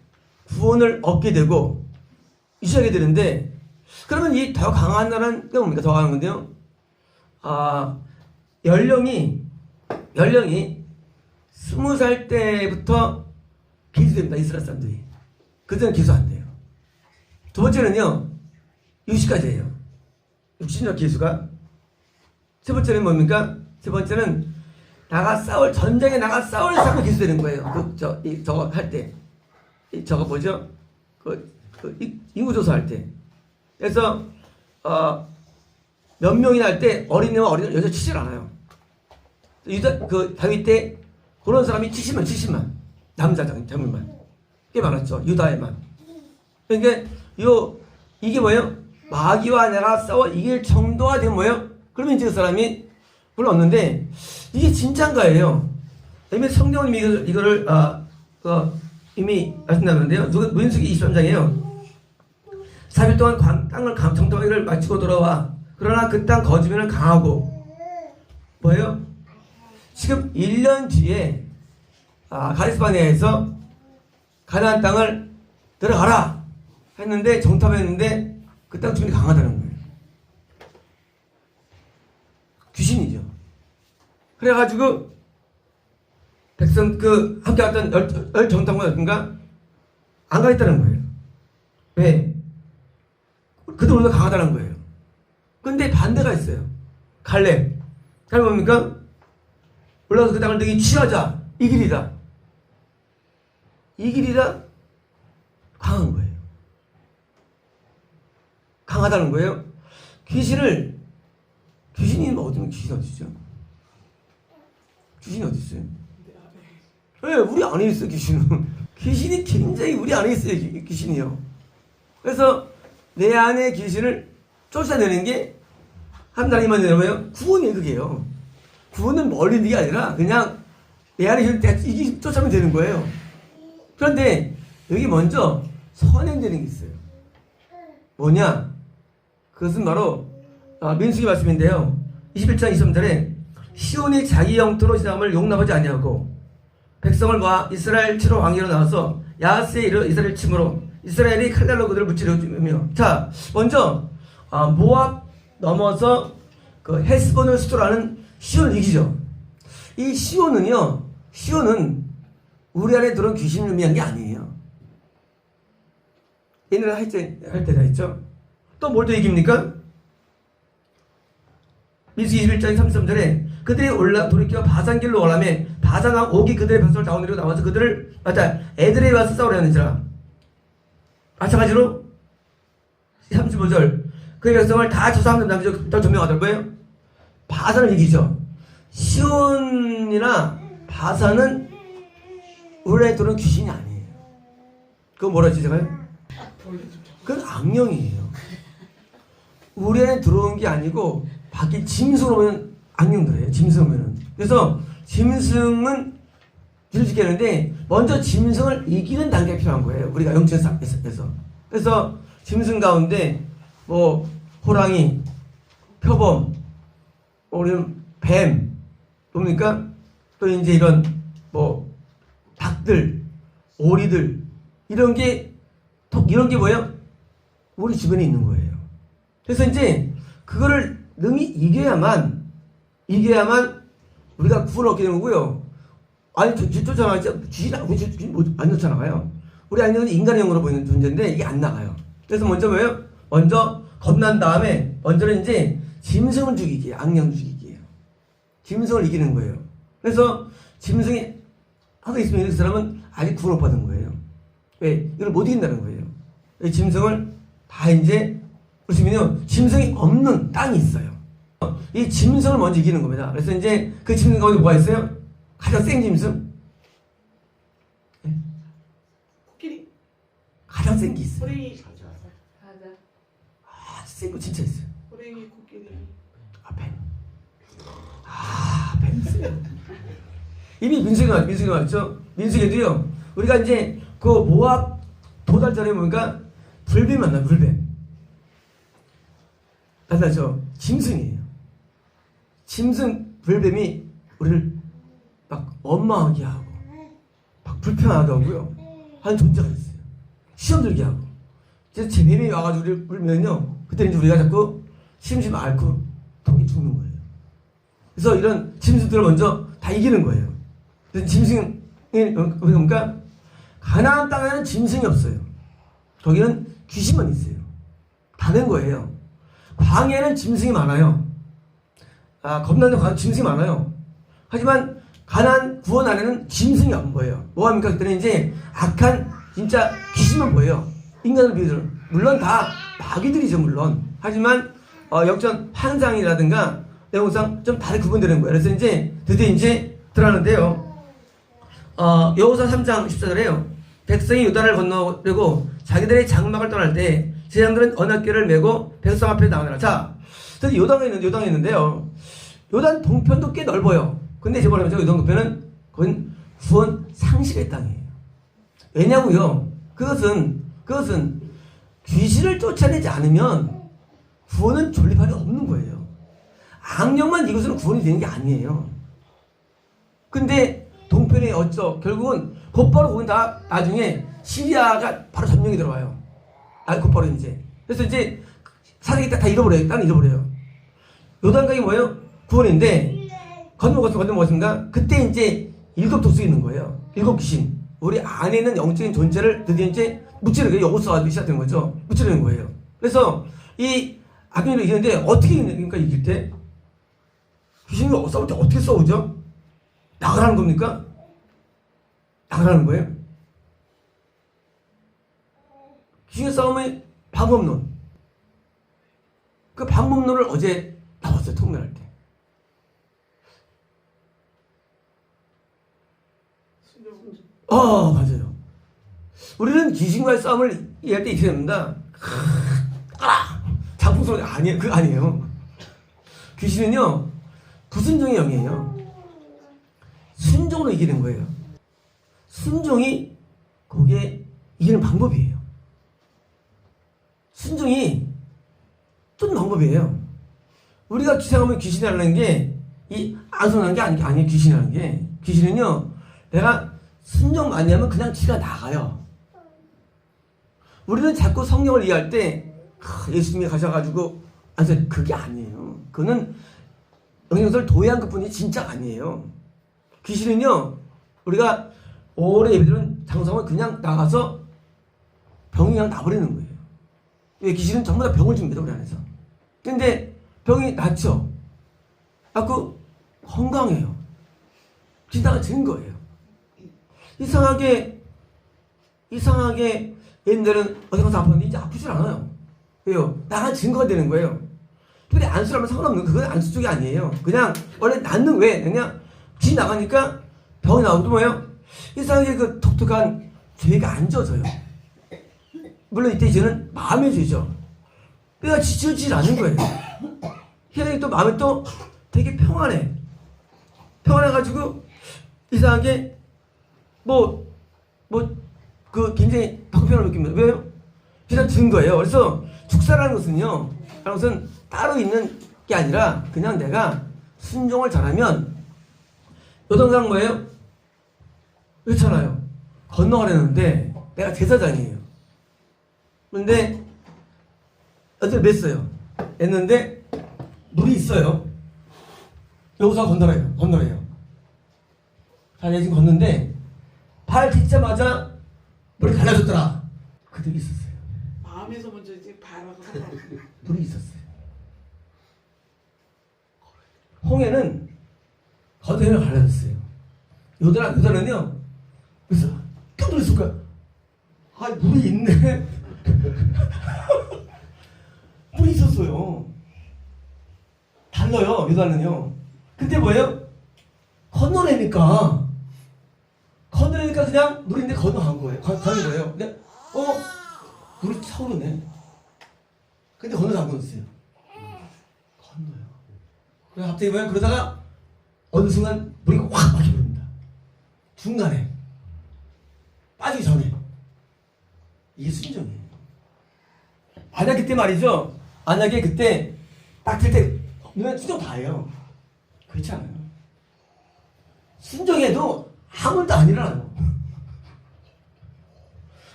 구원을 얻게 되고 유지하게 되는데 그러면 이 더 강한다는 게 뭡니까? 더 강한 건데요. 연령이 20살 때부터 기수됩니다. 이스라엘 사람들이. 그때는 기수 안 돼요. 두 번째는요. 60까지예요. 60년 기수가. 세 번째는 뭡니까? 세 번째는 전쟁에 나가 싸울 사람이 기수되는 거예요. 저거 할 때. 저거 뭐죠? 인구조사할 때. 그래서 몇 명이나 할 때 어린애와 어린 여자 치질 않아요. 다윗 때 그런 사람이 70만 남자 장면만 꽤 많았죠. 유다에만. 그러니까 이게 뭐예요? 마귀와 내가 싸워 이길 정도가 되면 뭐예요? 그러면 이제 그 사람이 불렀는데 이게 진짜인가예요? 이미 성경님이 이거를 이미 말씀나는데요. 민수기 23장이에요. 3일 동안 땅을 정탐하기를 마치고 돌아와. 그러나 그 땅 거주민은 강하고 뭐예요? 지금 1년 뒤에 가데스바네아에서 가나안 땅을 들어가라 했는데 정탐했는데 그 땅 주민이 강하다는 거예요. 귀신이죠. 그래가지고 백성 함께 왔던 열 정탐관인가 안 가겠다는 거예요. 왜? 그들보다 강하다는 거예요. 근데 반대가 있어요. 갈렙 뭡니까? 올라가서 그 땅을 너희 취하자. 이 길이다. 이 길이다. 강한 거예요. 강하다는 거예요. 귀신이 어디죠? 귀신이 어디 있어요? 네, 우리 안에 있어요, 귀신은. 귀신이 굉장히 우리 안에 있어요, 귀신이요. 그래서 내 안에 귀신을 쫓아내는 게 하나님만 내려면 구원이에요, 그게요. 구원은 멀리 있는 게 아니라 그냥 내 안에 이게 쫓아면 되는 거예요. 그런데 여기 먼저 선행되는 게 있어요. 뭐냐? 그것은 바로 민수기 말씀인데요. 21장 23절에 시온이 자기 영토로 지나감을 용납하지 아니하고 백성을 모아 이스라엘 치러 왕위로 나와서 야하스에 이르러 이스라엘 침으로 이스라엘이 칼날로 그들을 무찌르며. 자, 먼저 모압 넘어서 그 헤스본을 수도로 하는 시온을 이기죠. 이 시온은 우리 안에 들어온 귀신을 의미한 게 아니에요. 옛날에 할 때 다 했죠. 또 뭘 더 이깁니까? 민수기 21장 33절에 그들이 돌이켜 바산길로 오라매 바산왕 옥이 그들의 백성을 다운내려 나와서 그들을 애들에 와서 싸우려 하는지라. 마찬가지로 35절 그의 백성을 다 조사하면 남기죠. 더 조명하더라. 뭐예요? 바산을 이기죠. 시온이나 바산은 우리 안에 들어온 귀신이 아니에요. 그거 뭐라 했지 제가요? 그건 악령이에요. 우리 안에 들어온 게 아니고 밖에 짐승으로 보면 악령들이에요. 짐승으로 보면. 그래서 짐승은 길을 지키는데 먼저 짐승을 이기는 단계가 필요한 거예요. 우리가 영적에서. 그래서 짐승 가운데 뭐 호랑이, 표범, 우리는 뱀, 뭡니까? 또 이제 이런 뭐 닭들, 오리들 이런 게 뭐예요? 우리 주변에 있는 거예요. 그래서 이제 그거를 능히 이겨야만 우리가 구원을 얻게 되는 거고요. 아니 쫓아나가죠. 귀신 안 쫓아나가요. 우리 안에는 인간형으로 보이는 존재인데 이게 안 나가요. 그래서 먼저 뭐예요? 먼저 겁난 다음에 먼저는 이제 짐승을 죽이기예요. 악령 죽이기예요. 짐승을 이기는 거예요. 그래서 짐승이 하고 있으면 그 사람은 아직 구원을 받은 거예요. 왜? 이걸 못 이긴다는 거예요. 이 짐승을 다 이제 보시면요, 짐승이 없는 땅이 있어요. 이 짐승을 먼저 이기는 겁니다. 그래서 이제 그 짐승 가운데 뭐가 있어요? 가장 센 짐승? 네? 코끼리. 가장 센 게 있어요. 호랭이. 센 거 진짜 있어요. 호랭이, 코끼리. 뱀. 이미 민수기가 왔죠? 민수기도요, 우리가 이제 그 모압 도달전에 보니까 불뱀 만나요, 불뱀. 나타나죠? 짐승이에요. 짐승, 불뱀이 우리를 막 원망하게 하고, 막 불평하게 하고요. 하는 존재가 있어요. 시험 들게 하고. 그래서 제 뱀이 와가지고 우리를 물면요, 그때는 이제 우리가 자꾸 심심 앓고 독이 죽는 거예요. 그래서 이런 짐승들을 먼저 다 이기는 거예요. 그래서 짐승이 뭡니까? 가나안 땅에는 짐승이 없어요. 거기는 귀신만 있어요. 다른 거예요. 광야에는 짐승이 많아요. 겁나는 광야 짐승이 많아요. 하지만 가나안 구원 안에는 짐승이 안 보여요. 뭐합니까? 그때는 이제 악한 진짜 귀신만 보여요. 인간을 비유해서. 물론 다 마귀들이죠, 물론. 하지만 영적 환상이라든가 내용상 좀 다르게 구분되는 거예요. 그래서 이제 드디어 이제 들어가는데요. 여호수아 3장 14절에요. 백성이 요단을 건너려고 자기들의 장막을 떠날 때 제사장들은 언약궤를 메고 백성 앞에 나가느라. 자, 저기 요단에 있는데요. 요단 동편도 꽤 넓어요. 근데 이제 뭐냐면 요단 동편은 그건 구원 상실의 땅이에요. 왜냐고요? 그것은 귀신을 쫓아내지 않으면 구원은 존립할 리 없는 거예요. 악령만 이것으로 구원이 되는 게 아니에요. 근데 동편에 결국은 곧바로 거긴 다 나중에 시리아가 바로 점령이 들어와요. 곧바로 이제. 그래서 이제 사색이 다 잃어버려요. 땅 잃어버려요. 요단강이 뭐예요? 구원인데 건너먹었습니다. 그때 이제 7 독수가 있는 거예요. 7 귀신. 우리 안에 있는 영적인 존재를 드디어 이제 무찌르게 여호수아가 시작된 거죠. 무찌르는 거예요. 그래서 이 악령을 이기는데 어떻게 이깁니까? 이길 때 귀신이 싸울 때 어떻게 싸우죠? 나가라는 겁니까? 나가라는 거예요? 귀신의 싸움의 방법론. 그 방법론을 어제 나왔어요. 통면할 때. 맞아요. 우리는 귀신과의 싸움을 이해할 때 이렇게 됩니다. 장풍소리 아니에요. 그거 아니에요. 귀신은요, 불순종의 영이에요. 순종으로 이기는 거예요. 순종이 거기에 이기는 방법이에요. 순종이 또 방법이에요. 우리가 생각하면 귀신이라는 게 이 안순한 게 아니에요. 귀신이라는 게. 귀신은요, 내가 순종 많이 하면 그냥 지가 나가요. 우리는 자꾸 성령을 이해할 때 예수님이 가셔가지고 그게 아니에요. 그거는 영역을 도외한 것뿐이 진짜 아니에요. 귀신은요, 우리가 오래 예배드리는 장성을 그냥 나가서 병이 그냥 나버리는 거예요. 왜? 귀신은 전부 다 병을 줍니다, 우리 안에서. 근데 병이 낫죠. 낫고 건강해요. 지나가 진 거예요. 이상하게 옛날에는 어디 가서 아팠는데 이제 아프질 않아요. 왜요? 나가 증거가 되는 거예요. 근데 안수라면 상관없는, 그건 안수 쪽이 아니에요. 그냥 원래 낫는, 왜? 그냥 지 나가니까 병이 나오고 또 뭐예요? 이상하게 그 독특한 죄가 안 져져요. 물론 이때 이제는 마음의 죄죠. 뼈가 지쳐지질 않는 거예요. 희한하게 또 마음이 또 되게 평안해. 평안해가지고 이상하게 그 굉장히 박평을 느낍니다. 왜요? 그냥 증거예요. 그래서 축사라는 것은 따로 있는 게 아니라 그냥 내가 순종을 잘하면 요단강 뭐예요? 그렇잖아요. 건너가려는데 내가 제사장이에요. 그런데 어떻게 맸어요. 했는데 물이 있어요. 여기서 건너래요. 자, 내가 지금 걷는데 발 딛자마자 물이 갈라졌더라. 그들이 있었어요. 마음에서 먼저 이제 바라고 상관. 물이 있었어요. 홍해는 겉에는 갈라졌어요. 요단은요, 그래서 깜짝 놀랐을 거야. 물이 있네. 물이 있었어요. 달라요, 요단은요. 근데 뭐예요? 건너내니까 그냥 물인데 건너간 거예요. 가는 거예요. 근데 물이 차오르네. 근데 건너서 안 건넜어요. 건너요. 그래서 갑자기 뭐예요? 그러다가 어느 순간 물이 확 막혀버립니다. 중간에 빠지기 전에. 이게 순종이에요. 만약 그때 말이죠. 만약에 그때 딱 들 때 눈에 순종 다 해요. 그렇지 않아요. 순종해도 아무것도 안 일어나요.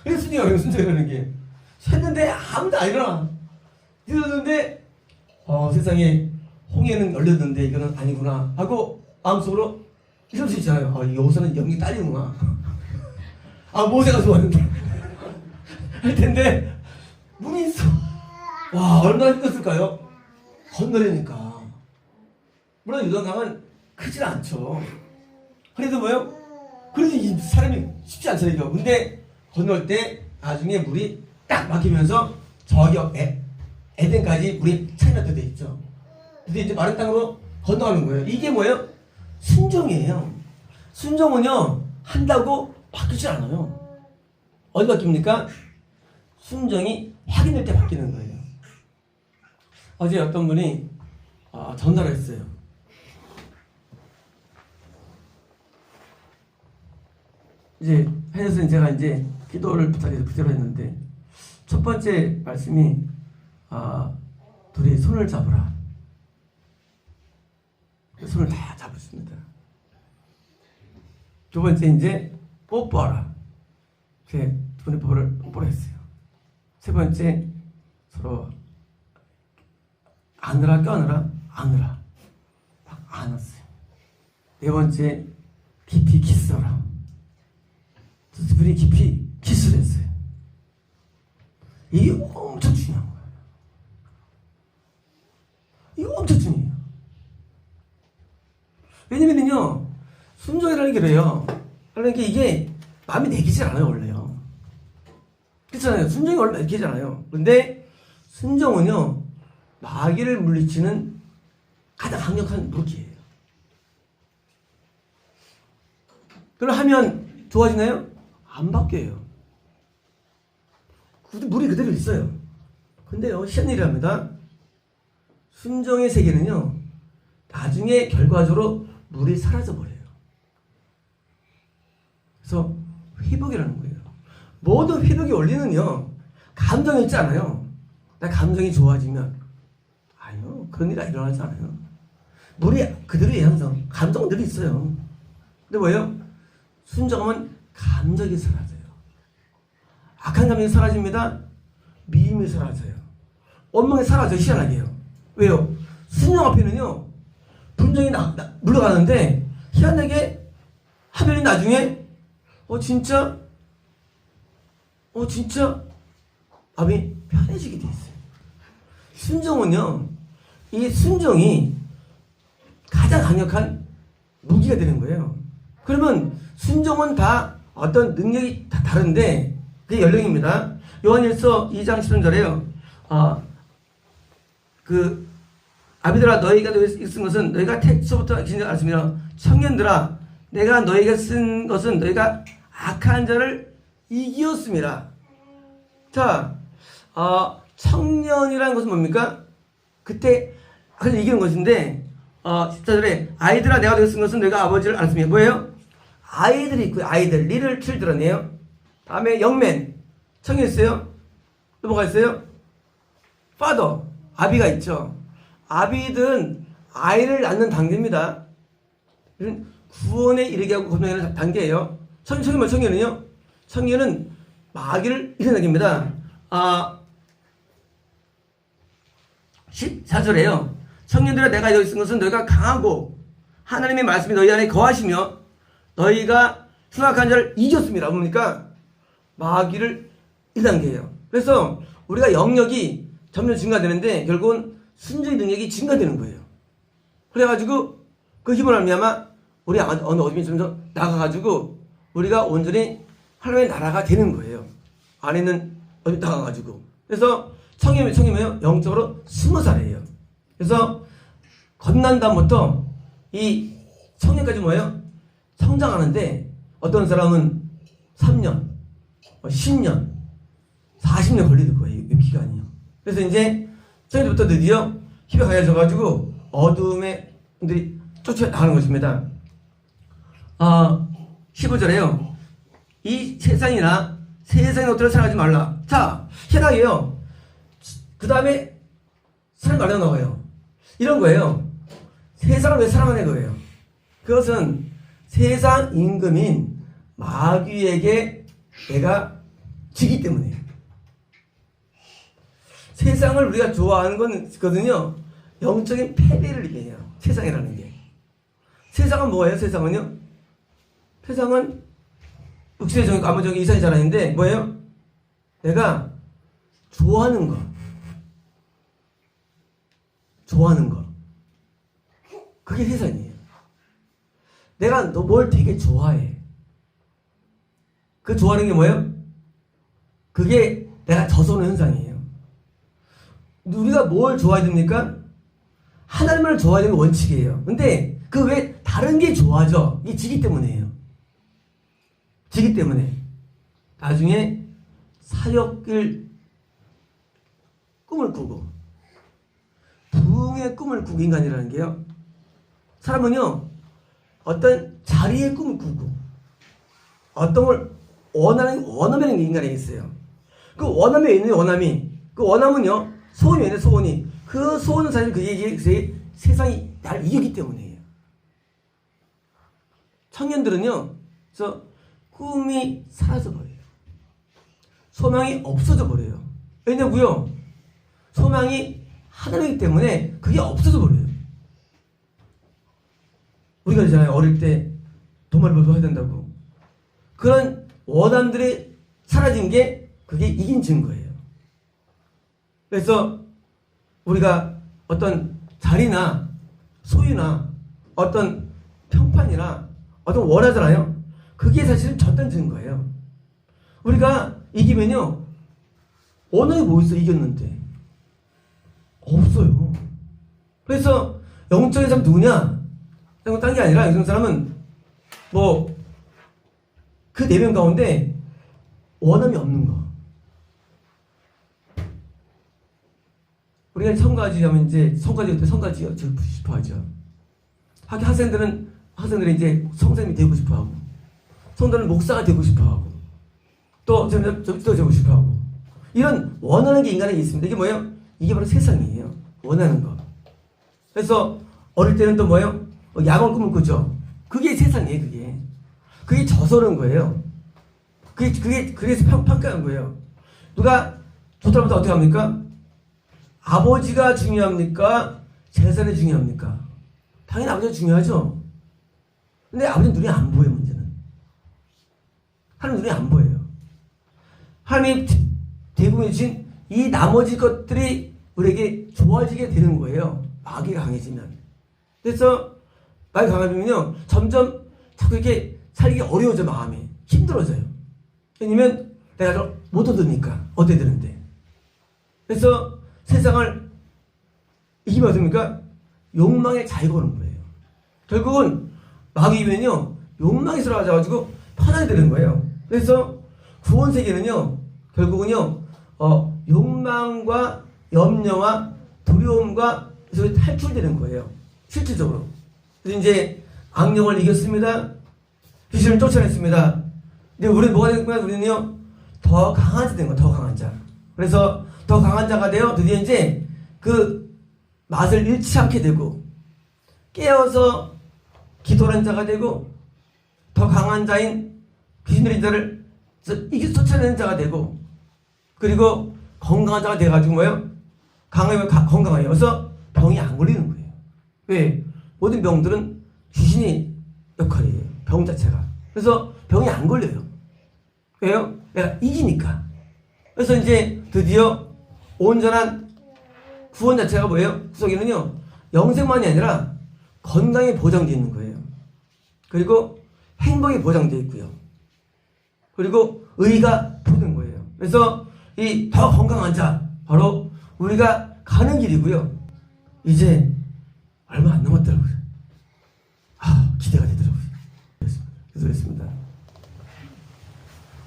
그래서 순종이라는 게. 샜는데 아무도 안 일어나. 이러는데 세상에 홍해는 열렸는데 이거는 아니구나 하고 마음속으로 이럴 수 있잖아요. 여기서는 연기 딸리구나. 모세가 좋았는데 할 텐데 물이 있어. 와, 얼마나 힘들었을까요? 건너려니까. 물론 요단강은 크진 않죠. 그래도 뭐요? 그래도 이 사람이 쉽지 않잖아요. 근데 건널 때 나중에 물이 딱 막히면서 저기 에덴까지 물이 차이나게 돼 있죠. 근데 이제 마른 땅으로 건너가는 거예요. 이게 뭐예요? 순종이에요. 순종은요, 한다고 바뀌지 않아요. 어디 바뀝니까? 순종이 확인될 때 바뀌는 거예요. 어제 어떤 분이 전화를 했어요. 이제 해서 제가 이제 기도를 부탁해서 기도를 했는데 첫 번째 말씀이 둘이 손을 잡으라. 손을 다 잡았습니다. 두 번째 이제 뽀뽀하라. 이렇게 두 분의 뽀뽀를 했어요. 세 번째 서로 안으라 껴안으라 안으라 막 안았어요. 네 번째 깊이 키스하라. 두 분이 깊이 키스를 했어요. 이게 엄청 중요한 거예요. 이거 엄청 중요해요. 왜냐면요, 순종이라는 게 그래요. 그러니까 이게 마음이 내키지 않아요, 원래요. 그렇잖아요. 순종이 원래 내키지 않아요. 근데 순종은요, 마귀를 물리치는 가장 강력한 무기예요. 그걸 하면 좋아지나요? 안 바뀌어요. 물이 그대로 있어요. 근데요, 희한일이랍니다. 순종의 세계는요, 나중에 결과적으로 물이 사라져버려요. 그래서 회복이라는 거예요. 모든 회복의 원리는요, 감정이 있지 않아요. 나 감정이 좋아지면, 아니요, 그런 일이 일어나지 않아요. 물이 그대로예요, 항상. 감정은 늘 있어요. 근데 뭐예요? 순종하면 감정이 사라져요. 악한 감정이 사라집니다. 미움이 사라져요. 원망이 사라져요, 희한하게요. 왜요? 순종 앞에는요, 분정이 물러가는데, 희한하게 하면이 나중에, 진짜 마음이 편해지게 돼 있어요. 순종은요, 이 순종이 가장 강력한 무기가 되는 거예요. 그러면 순종은 다 어떤 능력이 다 다른데, 그게 연령입니다. 요한일서 2장 13절에요. 아비들아, 너희가 쓴 것은 너희가 태초부터 계신 줄 알았으며, 청년들아, 내가 너희가 쓴 것은 너희가 악한 자를 이기었습니다. 자, 청년이라는 것은 뭡니까? 그때 그래서 이기는 것인데, 14절에 아이들아, 내가 너희가 쓴 것은 너희가 아버지를 알았으며, 뭐예요? 아이들이 있고요. 아이들, 리를 칠드러네요. 다음에 영맨, 청년 있어요? 또 뭐가 있어요? 파더, 아비가 있죠. 아비든 아이를 낳는 단계입니다. 구원에 이르게 하고 건너가는 단계예요. 청년은요? 청년은 마귀를 이기는 단계입니다. 14절에요. 청년들아, 내가 여기 쓴 것은 너희가 강하고 하나님의 말씀이 너희 안에 거하시며 너희가 흉악한 자를 이겼습니다. 뭡니까? 마귀를 1단계예요. 그래서 우리가 영역이 점점 증가되는데 결국은 순종의 능력이 증가되는 거예요. 그래가지고 그 힘을 알미암아 우리 어느 어둠이 점점 나가가지고 우리가 온전히 하나님의 나라가 되는 거예요. 안에 있는 어둠이 나가가지고. 그래서 청이면 영적으로 20살이에요. 그래서 건난 다음부터 이 청년까지 뭐예요? 성장하는데 어떤 사람은 3년, 10년, 40년 걸리는 거예요. 이 기간이요. 그래서 이제 청년부터 드디어 힘이 강해져가지고 어둠의 분들이 쫓아나가는 것입니다. 15절에요. 이 세상이나 세상의 것들을 사랑하지 말라. 자, 희한하게요. 그 다음에 사랑 말려 나와요. 이런 거예요. 세상을 왜 사랑하는 거예요? 그것은 세상 임금인 마귀에게 내가 지기 때문이에요. 세상을 우리가 좋아하는 거거든요. 영적인 패배를 얘기해요. 세상이라는 게. 세상은 뭐예요? 세상은요? 세상은 육체적인 감정적인 이상이 잘 아닌데 뭐예요? 내가 좋아하는 거. 좋아하는 거. 그게 세상이에요. 내가 너 뭘 되게 좋아해. 그 좋아하는 게 뭐예요? 그게 내가 저소는 현상이에요. 우리가 뭘 좋아해야 됩니까? 하나님을 좋아해야 되는 게 원칙이에요. 근데 그 외에 다른 게 좋아져. 이게 지기 때문이에요. 지기 때문에 나중에 사역을 꿈을 꾸고 부흥의 꿈을 꾸고 인간이라는 게요. 사람은요 어떤 자리의 꿈을 꾸고 어떤 걸 원하는 인간이 있어요. 그 원함에 있는 원함이 그 원함은요 소원이 있는 소원이 그 소원은 사실 그게 세상이 나를 이기기 때문이에요. 청년들은요 그래서 꿈이 사라져버려요. 소망이 없어져 버려요. 왜냐고요? 소망이 하나이기 때문에 그게 없어져 버려요. 우리가 있잖아요. 어릴 때 돈벌이 해야 된다고. 그런 원함들이 사라진 게 그게 이긴 증거예요. 그래서 우리가 어떤 자리나 소유나 어떤 평판이나 어떤 원하잖아요. 그게 사실은 졌다는 증거예요. 우리가 이기면요. 원하게 뭐 있어 이겼는데. 없어요. 그래서 영적인 사람 누구냐? 딴 게 아니라 이런 사람은 뭐 그 4명 가운데 원함이 없는 거. 우리가 성가지 하면 이제 성가지 싶어 하죠. 학생들은 이제 성생이 되고 싶어 하고, 성도는 목사가 되고 싶어 하고, 또 되고 싶어 하고. 이런 원하는 게 인간에게 있습니다. 이게 뭐예요? 이게 바로 세상이에요. 원하는 거. 그래서 어릴 때는 또 뭐예요? 야광 꿈을 꾸죠. 그게 세상이에요, 그게. 그게 저서른 거예요. 그래서 평가한 거예요. 누가 좋다면 어떻게 합니까? 아버지가 중요합니까? 재산이 중요합니까? 당연히 아버지가 중요하죠. 근데 아버지는 눈에 안 보여요, 문제는. 하나님 눈에 안 보여요. 하나님이 대부분 주신 이 나머지 것들이 우리에게 좋아지게 되는 거예요. 마귀가 강해지면. 그래서 마귀가 강해지면요. 점점 자꾸 이렇게 살기 어려워져, 마음이. 힘들어져요. 왜냐면 내가 못 얻으니까. 어떻게 되는데. 그래서 세상을 이기면 어떻습니까? 욕망에 잘 거는 거예요. 결국은 마귀면요. 욕망이 들어가가지고 편하게 되는 거예요. 그래서 구원 세계는요. 결국은요. 욕망과 염려와 두려움과 그래서 탈출되는 거예요. 실질적으로. 그래서 이제 악령을 이겼습니다. 귀신을 쫓아냈습니다. 근데 우리는 뭐가 된 거야? 우리는요. 더 강한 자 된 거야. 더 강한 자. 그래서 더 강한 자가 되어 드디어 이제 그 맛을 잃지 않게 되고 깨어서 기도하는 자가 되고 더 강한 자인 귀신 들린 자를 이겨 쫓아내는 자가 되고 그리고 건강한 자가 돼가지고 뭐예요? 강하면 건강해요. 그래서 병이 안 걸리는 거예요. 왜? 모든 병들은 귀신이 역할이에요. 병 자체가. 그래서 병이 안 걸려요. 왜요? 내가 이기니까. 그래서 이제 드디어 온전한 구원 자체가 뭐예요? 구속에는요. 영생만이 아니라 건강이 보장되어 있는 거예요. 그리고 행복이 보장되어 있고요. 그리고 의가 보는 거예요. 그래서 이 더 건강한 자 바로 우리가 가는 길이고요. 이제 얼마 안 남았더라고요. 기대가 되더라고요. 그랬습니다.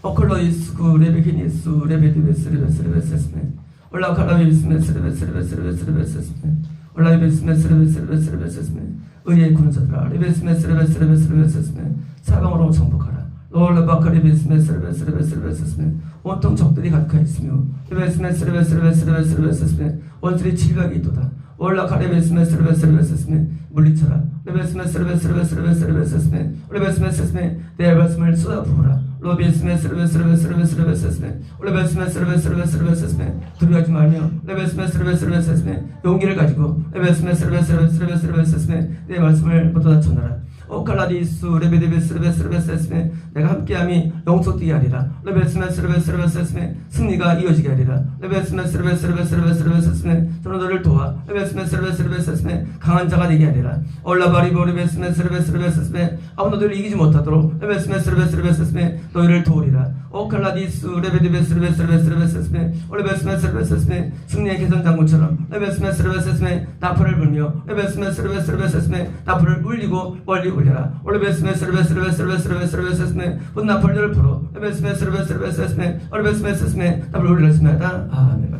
오클로이스그 레베키니스 레베디베스레베스레베스레베스레 올라카라비스메스레베스레베스레베스레베스레 올라이베스메스레베스레베스레베스레 의리의 군사들아 레베스메스레베스레베스레베스레 사방으로 정복하라. 롤라바카리베스메스레베스레베스레베스레 온통 적들이 가득하여 있으며 레베스메스레베스레베스레베스레베스레 원수의 질각이 있도다. 올라카리베스메스레베스레베스레베스레 물리쳐라. 레베스메스레베스레베스레베스레베스레 레베스메스레베스레 내 말씀을 쏟아부어라. 로비스메스레베스레베스레베스레베스레 레베스메스레베스레베스레베스레 두려워하지 말며 레베스메스레베스레베스레 용기를 가지고 레베스메스레베스레베스레베스레 내 말씀을 보도다 전하라. 오칼라디스 레베데베스레베스레베스레베 내가 함께함이 영속되게 하리라. 레베스메스레베스레베스레베 승리가 이어지게 하리라. 레베스메스레베스레베스레베스레베 저는 너를 도와. 레베스메스레베스레베스레베 강한 자가 되게 하리라. 올라바리보 레베스메스레베스레베스레베 아무 너희를 이기지 못하도록 레베스메스레베스레베스레베 너희를 도우리라. 오칼라디스 레베데베스레베스레베스레베 레베스메스레베스레베 승리의 개선 장군처럼 레베스메스레베스레베 나팔을 불며 레베스메스레베스레베스레베 나팔을 울리고 멀리 울려라. 레베스메스레베스레베스레베스레베 분나팔들을 불어 레베스메스레베스레베스레베 레베스메스레베 나팔을 울렸습니다. 아멘.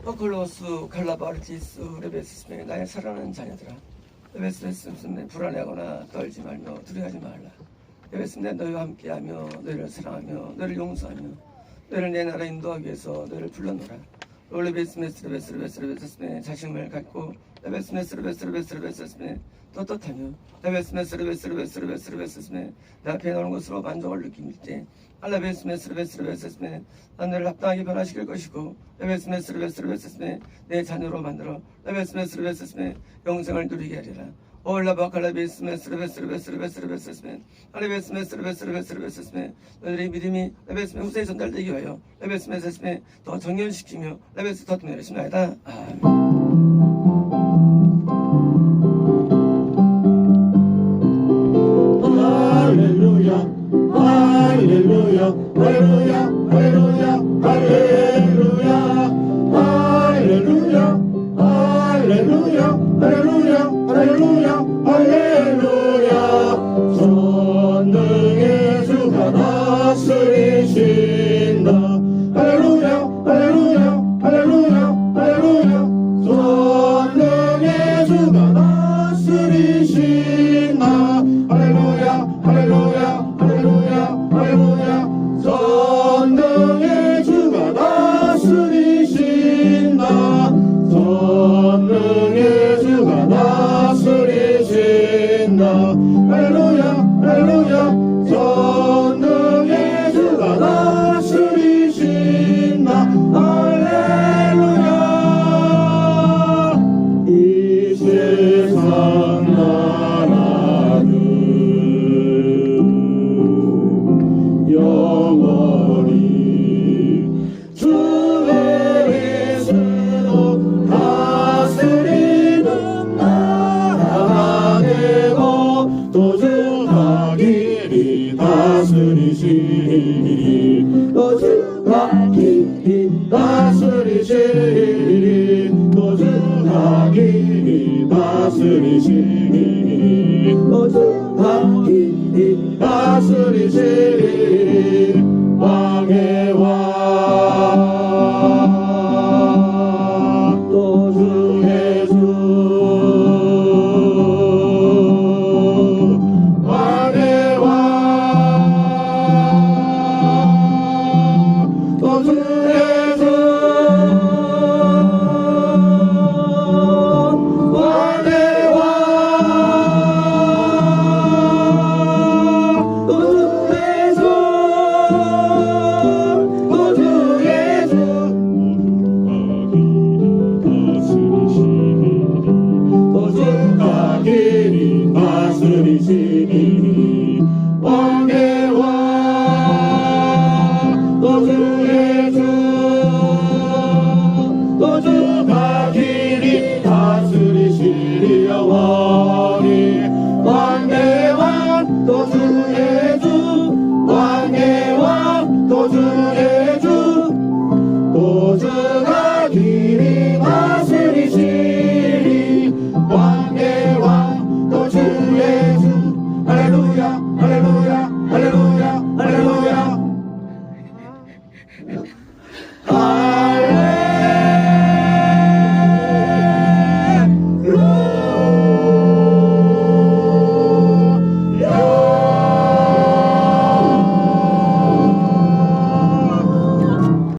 오클로스 칼라바르티스 레베스메 나의 사랑하는 자녀들아 레베스메 불안해하거나 떨지 말며 두려워하지 말라. 레베스메 너희와 함께하며 너희를 사랑하며 너희를 용서하며 너희를 내 나라 인도하기 위해서 너희를 불러노라. 레베스메스레베스레베스레베스메 자신을 갖고 레베스메스레베스레베스레베스메 떳떳하며 레베스메스레베스레베스레베스메 내 앞에 나오는 것으로 만족을 느낄 때 알라베스메스레베스레베스메 너를 합당하게 변화시킬 것이고 레베스메스레베스레베스메 내 자녀로 만들어 레베스메스레베스메 영생을 누리게 하리라. 올라바칼라베스메스레베스레베스레베스메 알레베스메스레베스레베스레베스메 너희들의 믿음이 레베스메 후세에 전달되기 위하여 레베스메스메 더 정연시키며 레베스 더 통일하십니다. 할렐루야 할렐루야 할렐루야 할렐루야 할렐루야 할렐루야 할렐루야 할렐루야 할렐루야 할렐루야 전능의 주가 다스리신다. 할렐루야 할렐루야 할렐루야 할렐루야 전능의 주가 다스리신다. 할렐루야 할렐루야 할렐루야 할렐루야 전능의 주가 다스리신다. 전능의 주가 다스리신다. 할렐루야 할렐루야 전능의 주가 다스리신다. 할렐루야 이 세상 나라는 영원히 주의 뜻으로 다스리는 나라가 되고 또 주가 길이 다스리시리 또 주가 길이 다스리시리 또 주가 길이 다스리시리 또 주가 길이 다스리시리 왕의